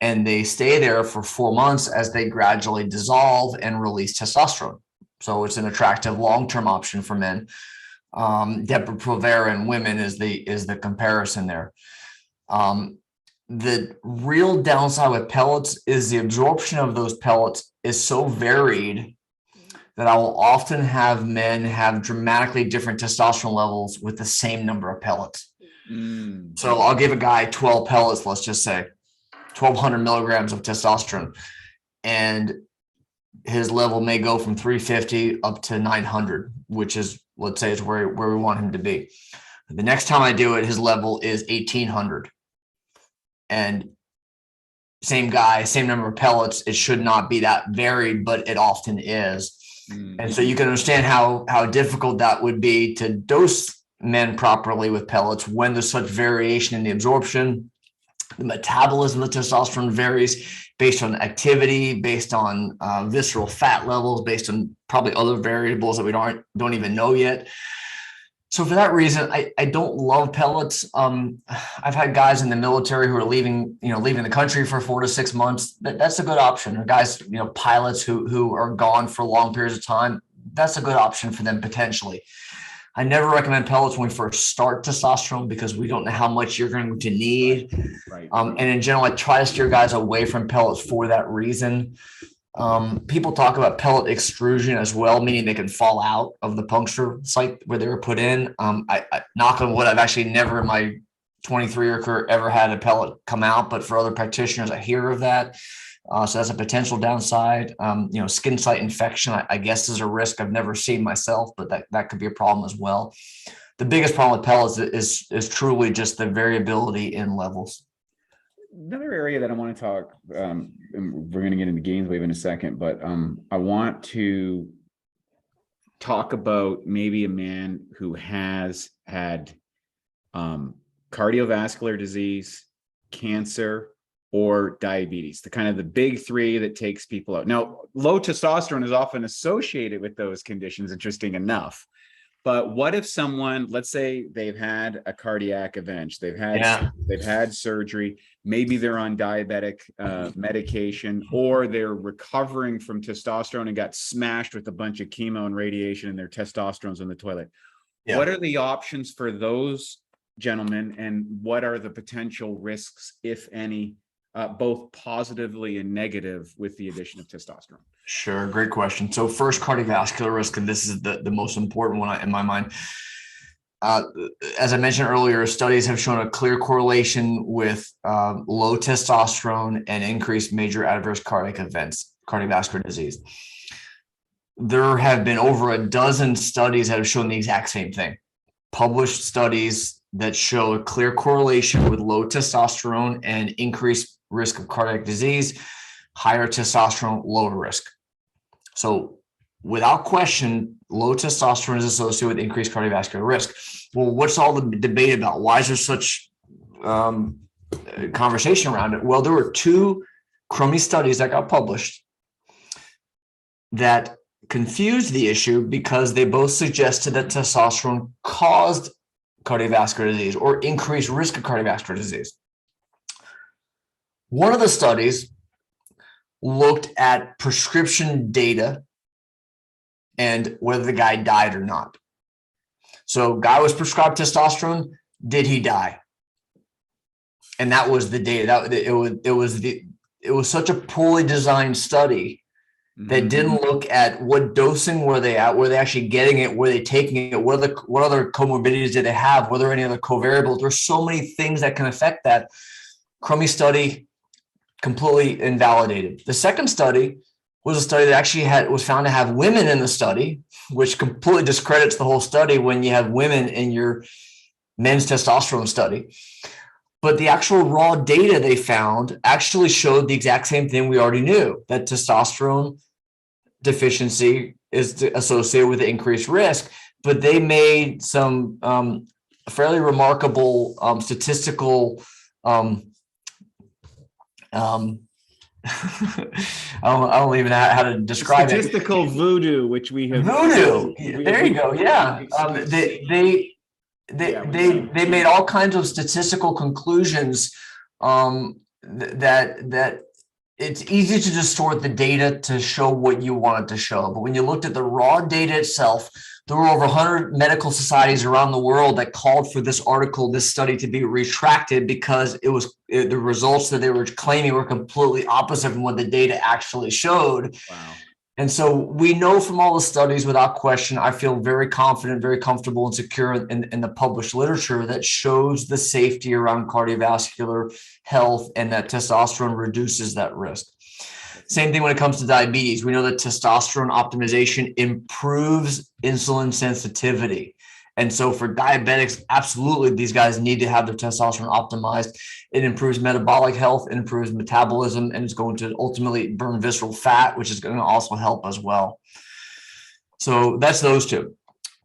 and they stay there for 4 months as they gradually dissolve and release testosterone. So it's an attractive long-term option for men. Depo-Provera in women is the comparison there. The real downside with pellets is the absorption of those pellets is so varied that I will often have men have dramatically different testosterone levels with the same number of pellets. So I'll give a guy 12 pellets, let's just say 1,200 milligrams of testosterone, and his level may go from 350 up to 900, which is, let's say, is where we want him to be. The next time I do it, his level is 1,800. And same guy, same number of pellets. It should not be that varied, but it often is. And so you can understand how difficult that would be to dose men properly with pellets when there's such variation in the absorption. The metabolism of testosterone varies based on activity, based on visceral fat levels, based on probably other variables that we don't even know yet. So for that reason, I don't love pellets. I've had guys in the military who are leaving the country for 4 to 6 months. That's a good option. Or guys, pilots who are gone for long periods of time. That's a good option for them potentially. I never recommend pellets when we first start testosterone because we don't know how much you're going to need. Right. And in general, I try to steer guys away from pellets for that reason. People talk about pellet extrusion as well, meaning they can fall out of the puncture site where they were put in. I knock on wood, I've actually never in my 23-year career ever had a pellet come out, but for other practitioners, I hear of that. So that's a potential downside. Skin site infection, I guess, is a risk I've never seen myself, but that could be a problem as well. The biggest problem with pellets is truly just the variability in levels. Another area that I want to talk, and we're going to get into gains wave in a second, but I want to talk about maybe a man who has had cardiovascular disease, cancer, or diabetes, the kind of the big three that takes people out. Now, low testosterone is often associated with those conditions, interesting enough. But what if someone, let's say they've had a cardiac event, they've had surgery, maybe they're on diabetic medication, or they're recovering from testosterone and got smashed with a bunch of chemo and radiation and their testosterone's in the toilet. Yeah. What are the options for those gentlemen, and what are the potential risks, if any, both positively and negative with the addition of testosterone? Sure. Great question. So first, cardiovascular risk, and this is the most important one in my mind. As I mentioned earlier, studies have shown a clear correlation with low testosterone and increased major adverse cardiac events, cardiovascular disease. There have been over a dozen studies that have shown the exact same thing. Published studies that show a clear correlation with low testosterone and increased risk of cardiac disease, higher testosterone, lower risk. So without question, low testosterone is associated with increased cardiovascular risk. Well, what's all the debate about? Why is there such conversation around it? Well, there were 2 crummy studies that got published that confused the issue because they both suggested that testosterone caused cardiovascular disease or increased risk of cardiovascular disease. One of the studies looked at prescription data and whether the guy died or not. So guy was prescribed testosterone. Did he die? And that was the data. It was such a poorly designed study that didn't look at what dosing were they at, were they actually getting it, were they taking it, what other comorbidities did they have, were there any other covariables? There's so many things that can affect that. Crummy study, completely invalidated. The second study was a study that actually was found to have women in the study, which completely discredits the whole study when you have women in your men's testosterone study. But the actual raw data they found actually showed the exact same thing we already knew, that testosterone deficiency is associated with increased risk, but they made some fairly remarkable statistical I don't even know how to describe statistical voodoo, which we have voodoo. There you go. Yeah, they made all kinds of statistical conclusions that it's easy to distort the data to show what you want it to show. But when you looked at the raw data itself, there were over 100 medical societies around the world that called for this article, this study, to be retracted because the results that they were claiming were completely opposite from what the data actually showed. Wow. And so we know from all the studies, without question, I feel very confident, very comfortable and secure in the published literature that shows the safety around cardiovascular health and that testosterone reduces that risk. Same thing when it comes to diabetes. We know that testosterone optimization improves insulin sensitivity. And so for diabetics, absolutely, these guys need to have their testosterone optimized. It improves metabolic health, it improves metabolism, and it's going to ultimately burn visceral fat, which is going to also help as well. So that's those two.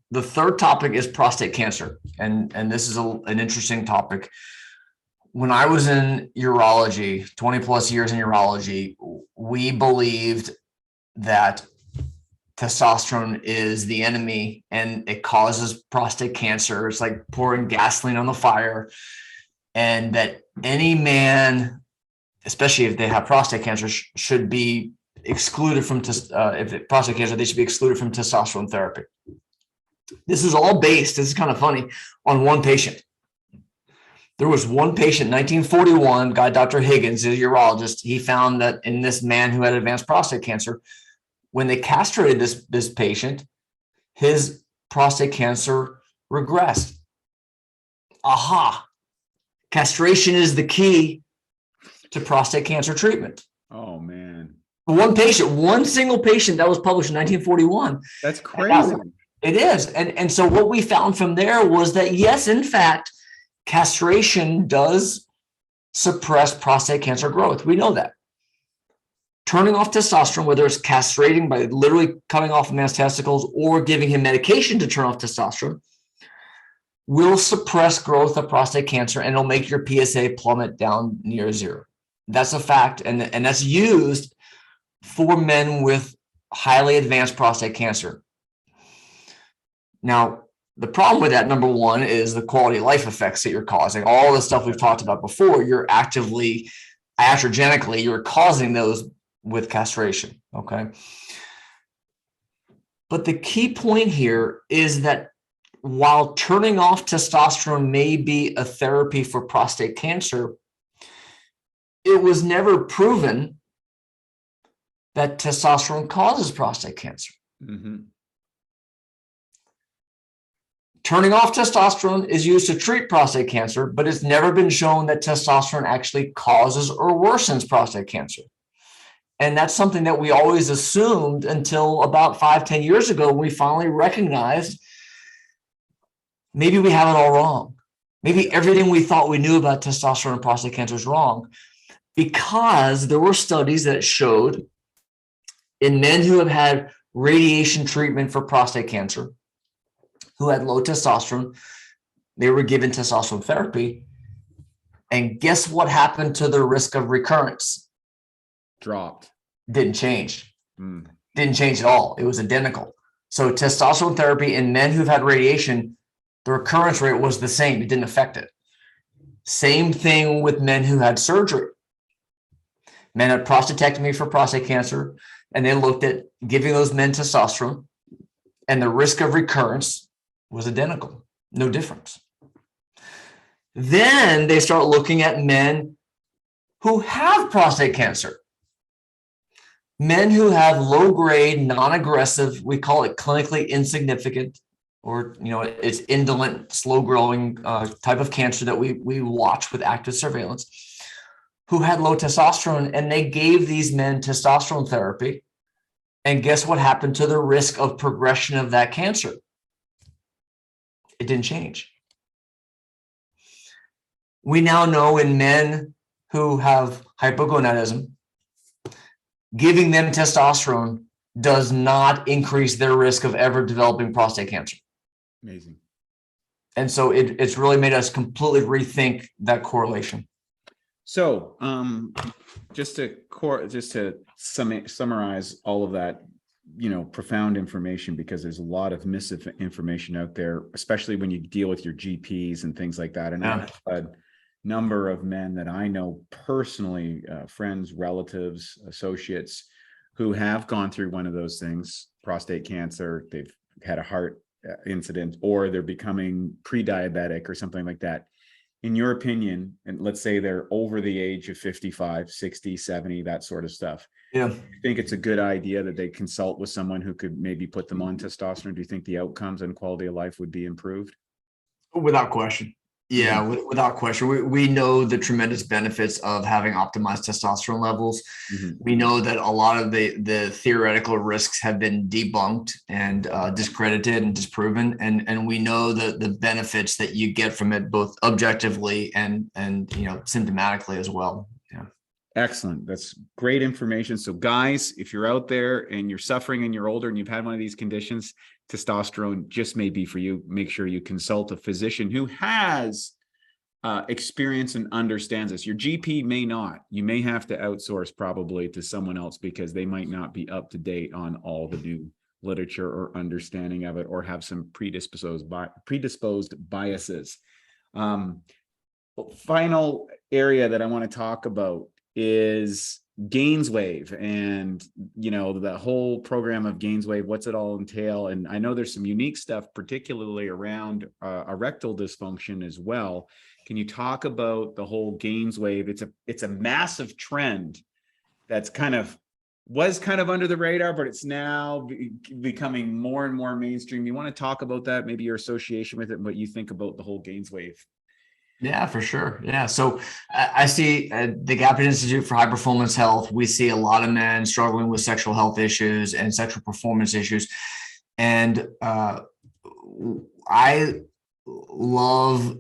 The third topic is prostate cancer. And this is an interesting topic. When I was in urology, 20 plus years in urology, we believed that testosterone is the enemy and it causes prostate cancer. It's like pouring gasoline on the fire, and that any man, especially if they have prostate cancer, should be excluded from prostate cancer. They should be excluded from testosterone therapy. This is all based, this is kind of funny, on one patient. There was one patient, 1941, guy, Dr. Higgins, a urologist. He found that in this man who had advanced prostate cancer, when they castrated this patient, his prostate cancer regressed. Aha! Castration is the key to prostate cancer treatment. Oh, man. One patient, one single patient, that was published in 1941. That's crazy. It is. And so what we found from there was that, yes, in fact, castration does suppress prostate cancer growth. We know that. Turning off testosterone, whether it's castrating by literally cutting off a man's testicles or giving him medication to turn off testosterone, will suppress growth of prostate cancer, and it'll make your PSA plummet down near zero. That's a fact, and that's used for men with highly advanced prostate cancer. Now, the problem with that, number one, is the quality of life effects that you're causing. All the stuff we've talked about before, you're actively, iatrogenically, you're causing those with castration, okay? But the key point here is that while turning off testosterone may be a therapy for prostate cancer, it was never proven that testosterone causes prostate cancer. Mm-hmm. Turning off testosterone is used to treat prostate cancer, but it's never been shown that testosterone actually causes or worsens prostate cancer. And that's something that we always assumed until about 5-10 years ago, when we finally recognized maybe we have it all wrong. Maybe everything we thought we knew about testosterone and prostate cancer is wrong, because there were studies that showed in men who have had radiation treatment for prostate cancer, who had low testosterone, they were given testosterone therapy. And guess what happened to the risk of recurrence? Dropped. Didn't change. Didn't change at all. It was identical. So testosterone therapy in men who've had radiation, the recurrence rate was the same. It didn't affect it. Same thing with men who had surgery. Men had prostatectomy for prostate cancer, and they looked at giving those men testosterone, and the risk of recurrence was identical, no difference. Then they start looking at men who have prostate cancer. Men who have low-grade, non-aggressive, we call it clinically insignificant, or it's indolent, slow-growing type of cancer that we watch with active surveillance, who had low testosterone, and they gave these men testosterone therapy. And guess what happened to the risk of progression of that cancer? It didn't change. We now know in men who have hypogonadism, giving them testosterone does not increase their risk of ever developing prostate cancer. Amazing. And so it's really made us completely rethink that correlation. So, just to summarize all of that, profound information, because there's a lot of misinformation out there, especially when you deal with your GPs and things like that. And Yeah. a number of men that I know personally, friends, relatives, associates, who have gone through one of those things, prostate cancer, they've had a heart incident, or they're becoming pre-diabetic or something like that. In your opinion, and let's say they're over the age of 55, 60, 70, that sort of stuff. Yeah. Do you think it's a good idea that they consult with someone who could maybe put them on testosterone? Do you think the outcomes and quality of life would be improved? Without question. Yeah, without question. We know the tremendous benefits of having optimized testosterone levels. Mm-hmm. We know that a lot of the theoretical risks have been debunked and discredited and disproven. And we know the benefits that you get from it, both objectively and symptomatically as well. Yeah. Excellent. That's great information. So guys, if you're out there and you're suffering and you're older and you've had one of these conditions, testosterone just may be for you. Make sure you consult a physician who has experience and understands this. Your GP may not. You may have to outsource probably to someone else, because they might not be up to date on all the new literature or understanding of it, or have some predisposed biases. Final area that I want to talk about is GainsWave, and the whole program of GainsWave. What's it all entail? And I know there's some unique stuff, particularly around erectile dysfunction as well. Can you talk about the whole GainsWave? It's a massive trend that's was kind of under the radar, but it's now becoming more and more mainstream. You want to talk about that, maybe your association with it, and what you think about the whole GainsWave? Yeah, for sure. Yeah. So I see the Gapin Institute for High Performance Health. We see a lot of men struggling with sexual health issues and sexual performance issues. And I love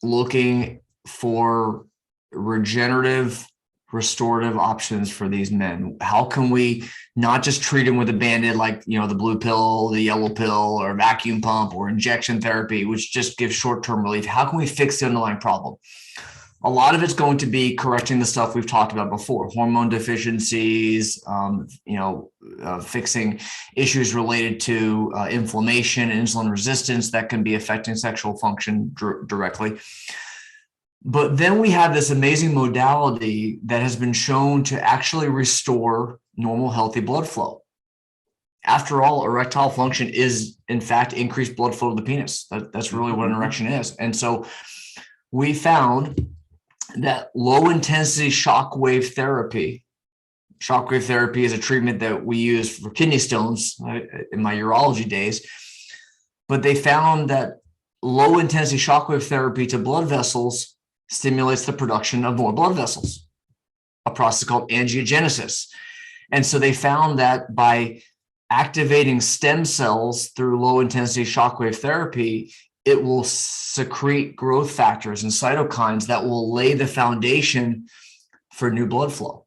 looking for regenerative, restorative options for these men. How can we not just treat them with a Band-Aid, like, the blue pill, the yellow pill, or vacuum pump, or injection therapy, which just gives short-term relief? How can we fix the underlying problem? A lot of it's going to be correcting the stuff we've talked about before: hormone deficiencies, fixing issues related to inflammation and insulin resistance that can be affecting sexual function directly. But then we have this amazing modality that has been shown to actually restore normal, healthy blood flow. After all, erectile function is, in fact, increased blood flow to the penis. That's really what an erection is. And so we found that low-intensity shockwave therapy is a treatment that we use for kidney stones in my urology days. But they found that low-intensity shockwave therapy to blood vessels stimulates the production of more blood vessels, a process called angiogenesis. And so they found that by activating stem cells through low-intensity shockwave therapy, it will secrete growth factors and cytokines that will lay the foundation for new blood flow.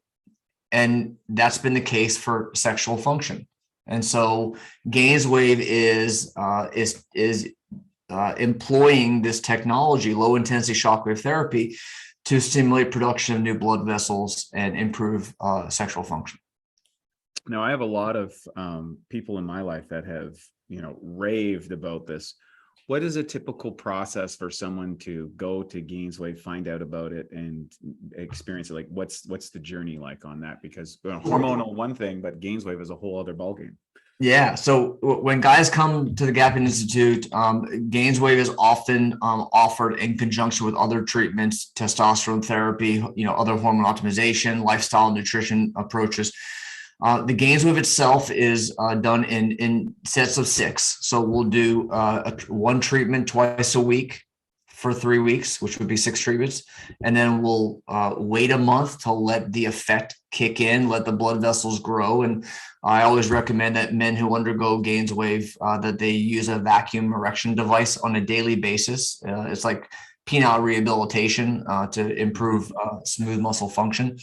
And that's been the case for sexual function. And so GainsWave is employing this technology, low-intensity shockwave therapy, to stimulate production of new blood vessels and improve sexual function. Now, I have a lot of people in my life that have, raved about this. What is a typical process for someone to go to GainsWave, find out about it, and experience it? Like, what's the journey like on that? Because hormonal one thing, but GainsWave is a whole other ballgame. Yeah. So when guys come to the Gapin Institute, GainsWave is often offered in conjunction with other treatments, testosterone therapy, other hormone optimization, lifestyle, nutrition approaches. The GainsWave itself is done in sets of 6. So we'll do one treatment twice a week for 3 weeks, which would be 6 treatments. And then we'll wait a month to let the effect kick in, let the blood vessels grow. And I always recommend that men who undergo GainsWave, that they use a vacuum erection device on a daily basis. It's like penile rehabilitation to improve smooth muscle function.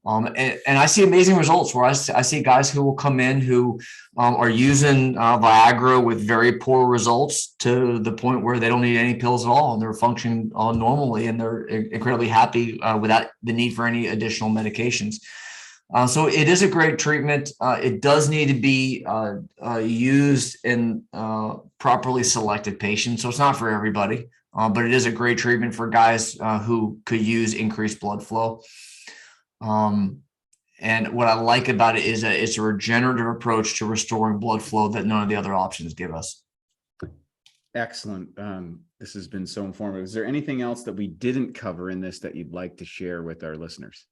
And I see amazing results where I see guys who will come in who are using Viagra with very poor results to the point where they don't need any pills at all, and they're functioning normally, and they're incredibly happy without the need for any additional medications. So it is a great treatment. It does need to be used in properly selected patients. So it's not for everybody, but it is a great treatment for guys who could use increased blood flow. And what I like about it is that it's a regenerative approach to restoring blood flow that none of the other options give us. Excellent. This has been so informative. Is there anything else that we didn't cover in this that you'd like to share with our listeners?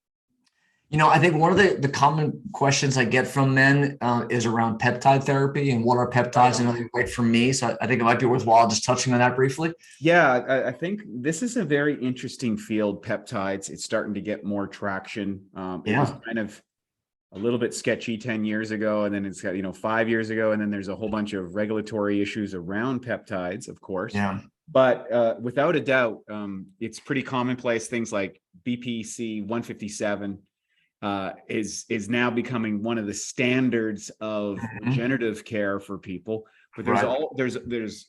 I think one of the common questions I get from men is around peptide therapy and what are peptides and are they right for me. So I think it might be worthwhile just touching on that briefly. Yeah, I think this is a very interesting field, peptides. It's starting to get more traction. It was kind of a little bit sketchy 10 years ago, and then it's got, 5 years ago, and then there's a whole bunch of regulatory issues around peptides, of course. Yeah. But without a doubt, it's pretty commonplace. Things like BPC 157 is now becoming one of the standards of regenerative care for people. But there's there's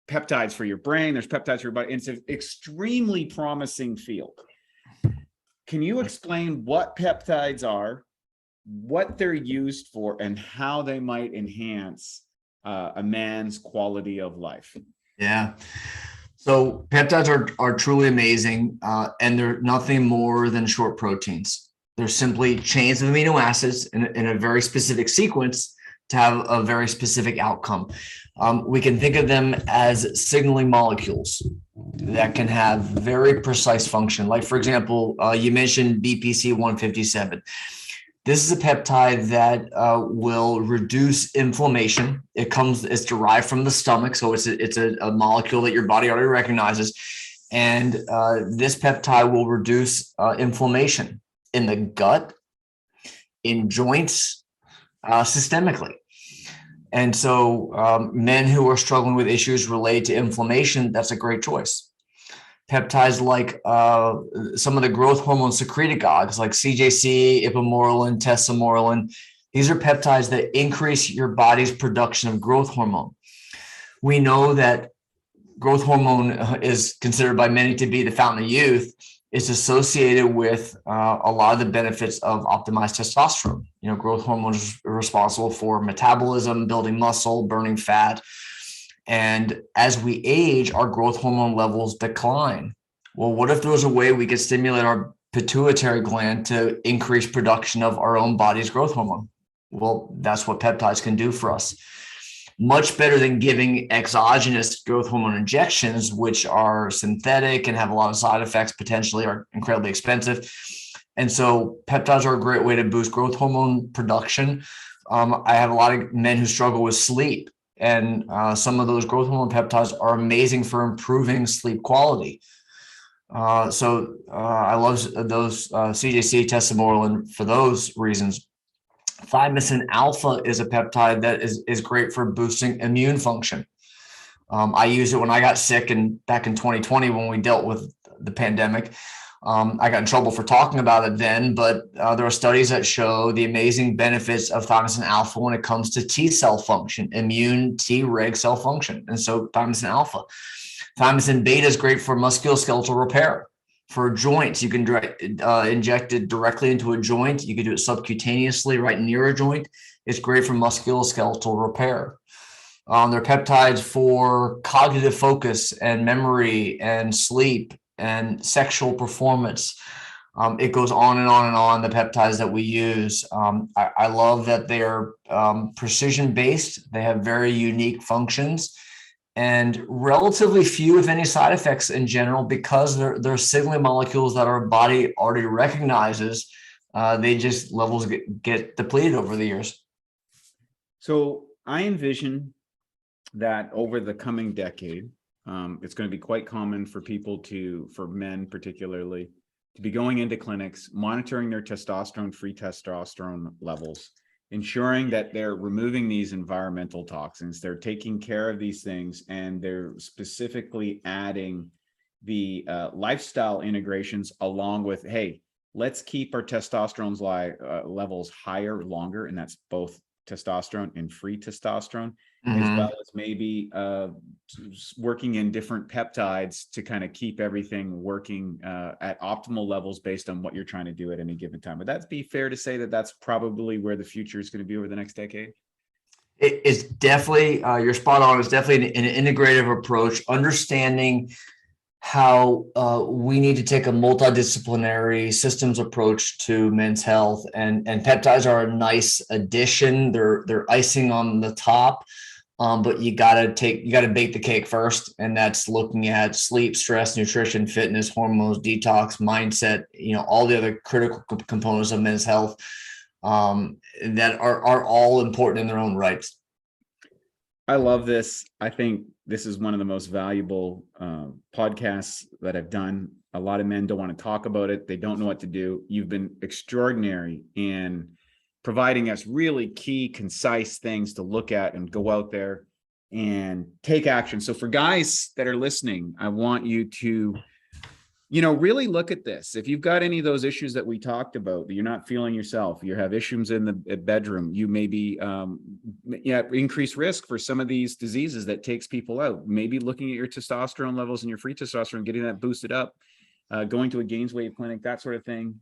peptides for your brain, there's peptides for your body, and it's an extremely promising field. Can you explain what peptides are, what they're used for, and how they might enhance a man's quality of life? Yeah. So peptides are truly amazing, and they're nothing more than short proteins. They're simply chains of amino acids in a very specific sequence to have a very specific outcome. We can think of them as signaling molecules that can have very precise function. Like, for example, you mentioned BPC 157. This is a peptide that will reduce inflammation. It's derived from the stomach, so it's a molecule that your body already recognizes. And this peptide will reduce inflammation in the gut, in joints, systemically. And so men who are struggling with issues related to inflammation, that's a great choice. Peptides like some of the growth hormone secretagogues like CJC, ipamorelin, testosterone, these are peptides that increase your body's production of growth hormone. We know that growth hormone is considered by many to be the fountain of youth. It's associated with a lot of the benefits of optimized testosterone. Growth hormone is responsible for metabolism, building muscle, burning fat. And as we age, our growth hormone levels decline. Well, what if there was a way we could stimulate our pituitary gland to increase production of our own body's growth hormone? Well, that's what peptides can do for us. Much better than giving exogenous growth hormone injections, which are synthetic and have a lot of side effects, potentially are incredibly expensive. And so peptides are a great way to boost growth hormone production. I have a lot of men who struggle with sleep, and some of those growth hormone peptides are amazing for improving sleep quality. So I love those CJC, testosterone for those reasons. Thymosin alpha is a peptide that is great for boosting immune function. I used it when I got sick back in 2020 when we dealt with the pandemic. I got in trouble for talking about it then, but there are studies that show the amazing benefits of thymosin alpha when it comes to T cell function, immune Treg cell function. And so thymosin alpha. Thymosin beta is great for musculoskeletal repair. For joints, you can inject it directly into a joint. You can do it subcutaneously right near a joint. It's great for musculoskeletal repair. There are peptides for cognitive focus and memory and sleep and sexual performance. It goes on and on and on, the peptides that we use. I love that they're precision-based. They have very unique functions and relatively few, if any, side effects in general, because they're signaling molecules that our body already recognizes. They just levels get depleted over the years. So I envision that over the coming decade, it's going to be quite common for for men particularly, to be going into clinics, monitoring their free testosterone levels, ensuring that they're removing these environmental toxins, they're taking care of these things, and they're specifically adding the lifestyle integrations along with, hey, let's keep our testosterone levels higher longer, and that's both testosterone and free testosterone, as well as maybe working in different peptides to kind of keep everything working at optimal levels based on what you're trying to do at any given time. Would that be fair to say that that's probably where the future is going to be over the next decade? It's definitely, you're spot on. It's definitely an integrative approach, understanding how we need to take a multidisciplinary systems approach to men's health, and peptides are a nice addition. They're icing on the top, but you gotta bake the cake first, and that's looking at sleep, stress, nutrition, fitness, hormones, detox, mindset. All the other critical components of men's health that are all important in their own rights. I love this. I think this is one of the most valuable podcasts that I've done. A lot of men don't want to talk about it. They don't know what to do. You've been extraordinary in providing us really key, concise things to look at and go out there and take action. So for guys that are listening, I want you to, really look at this. If you've got any of those issues that we talked about, that you're not feeling yourself, you have issues in the bedroom, you may be increased risk for some of these diseases that takes people out. Maybe looking at your testosterone levels and your free testosterone, getting that boosted up, going to a gains wave clinic, that sort of thing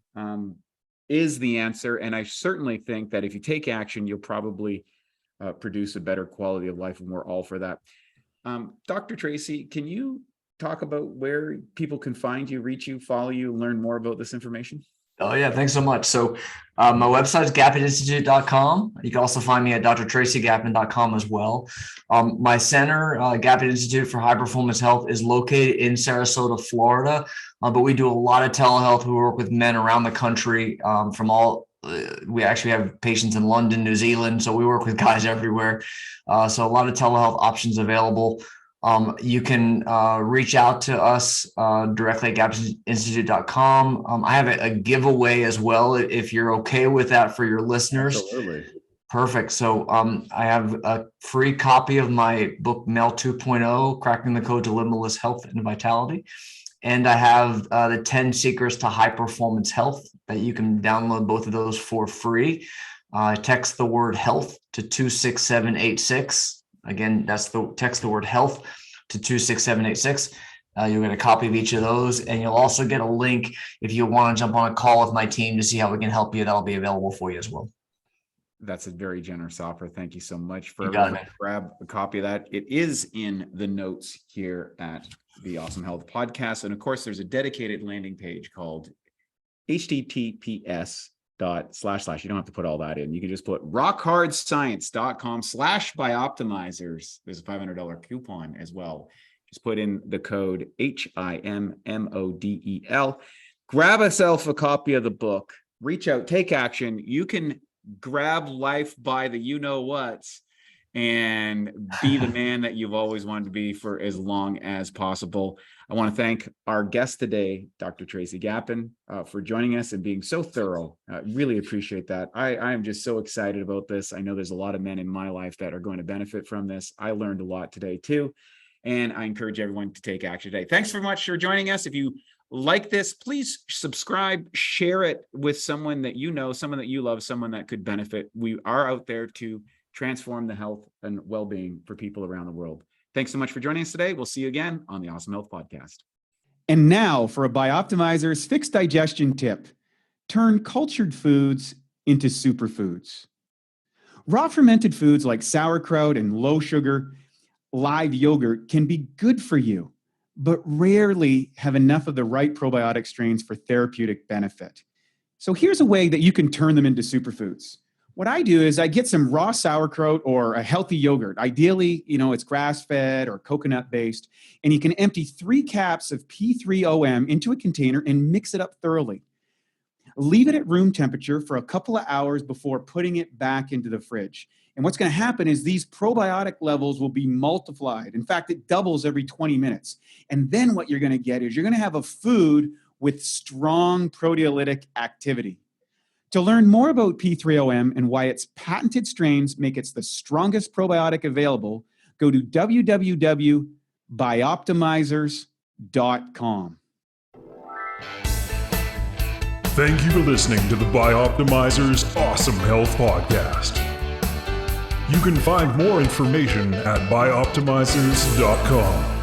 is the answer. And I certainly think that if you take action, you'll probably produce a better quality of life, and we're all for that. Dr. Tracy, can you talk about where people can find you, reach you, follow you, learn more about this information? Oh, yeah. Thanks so much. So my website is gapininstitute.com. You can also find me at drtracygapin.com as well. My center, Gapin Institute for High Performance Health, is located in Sarasota, Florida. But we do a lot of telehealth. We work with men around the country we actually have patients in London, New Zealand. So we work with guys everywhere. So a lot of telehealth options available. You can reach out to us directly at gapininstitute.com. I have a giveaway as well, if you're okay with that for your listeners. Absolutely. Perfect. So I have a free copy of my book, Mel 2.0, Cracking the Code to Limitless Health and Vitality. And I have the 10 Secrets to High Performance Health that you can download both of those for free. Text the word health to 26786. Again, text the word health to 26786. You'll get a copy of each of those, and you'll also get a link if you want to jump on a call with my team to see how we can help you. That'll be available for you as well. That's a very generous offer. Thank you so much for grab a copy of that. It is in the notes here at the Awesome Health Podcast. And of course, there's a dedicated landing page called https:// you don't have to put all that in. You can just put rockhard.science.com/bioptimizers. There's a $500 coupon as well. Just put in the code HIMMODEL. Grab yourself a copy of the book, reach out, take action. You can grab life by the you-know-whats and be the man that you've always wanted to be for as long as possible. I want to thank our guest today, Dr. Tracy Gapin, for joining us and being so thorough. Really appreciate that. I am just so excited about this. I know there's a lot of men in my life that are going to benefit from this. I learned a lot today too, and I encourage everyone to take action today. Thanks very much for joining us. If you like this, please subscribe, share it with someone that you know, someone that you love, someone that could benefit. We are out there to transform the health and well-being for people around the world. Thanks so much for joining us today. We'll see you again on the Awesome Health Podcast. And now for a Bioptimizers fixed digestion tip. Turn cultured foods into superfoods. Raw fermented foods like sauerkraut and low sugar, live yogurt can be good for you, but rarely have enough of the right probiotic strains for therapeutic benefit. So here's a way that you can turn them into superfoods. What I do is I get some raw sauerkraut or a healthy yogurt. Ideally, it's grass-fed or coconut-based, and you can empty 3 caps of P3OM into a container and mix it up thoroughly. Leave it at room temperature for a couple of hours before putting it back into the fridge. And what's going to happen is these probiotic levels will be multiplied. In fact, it doubles every 20 minutes. And then what you're going to get is you're going to have a food with strong proteolytic activity. To learn more about P3OM and why its patented strains make it the strongest probiotic available, go to www.bioptimizers.com. Thank you for listening to the Bioptimizers Awesome Health Podcast. You can find more information at bioptimizers.com.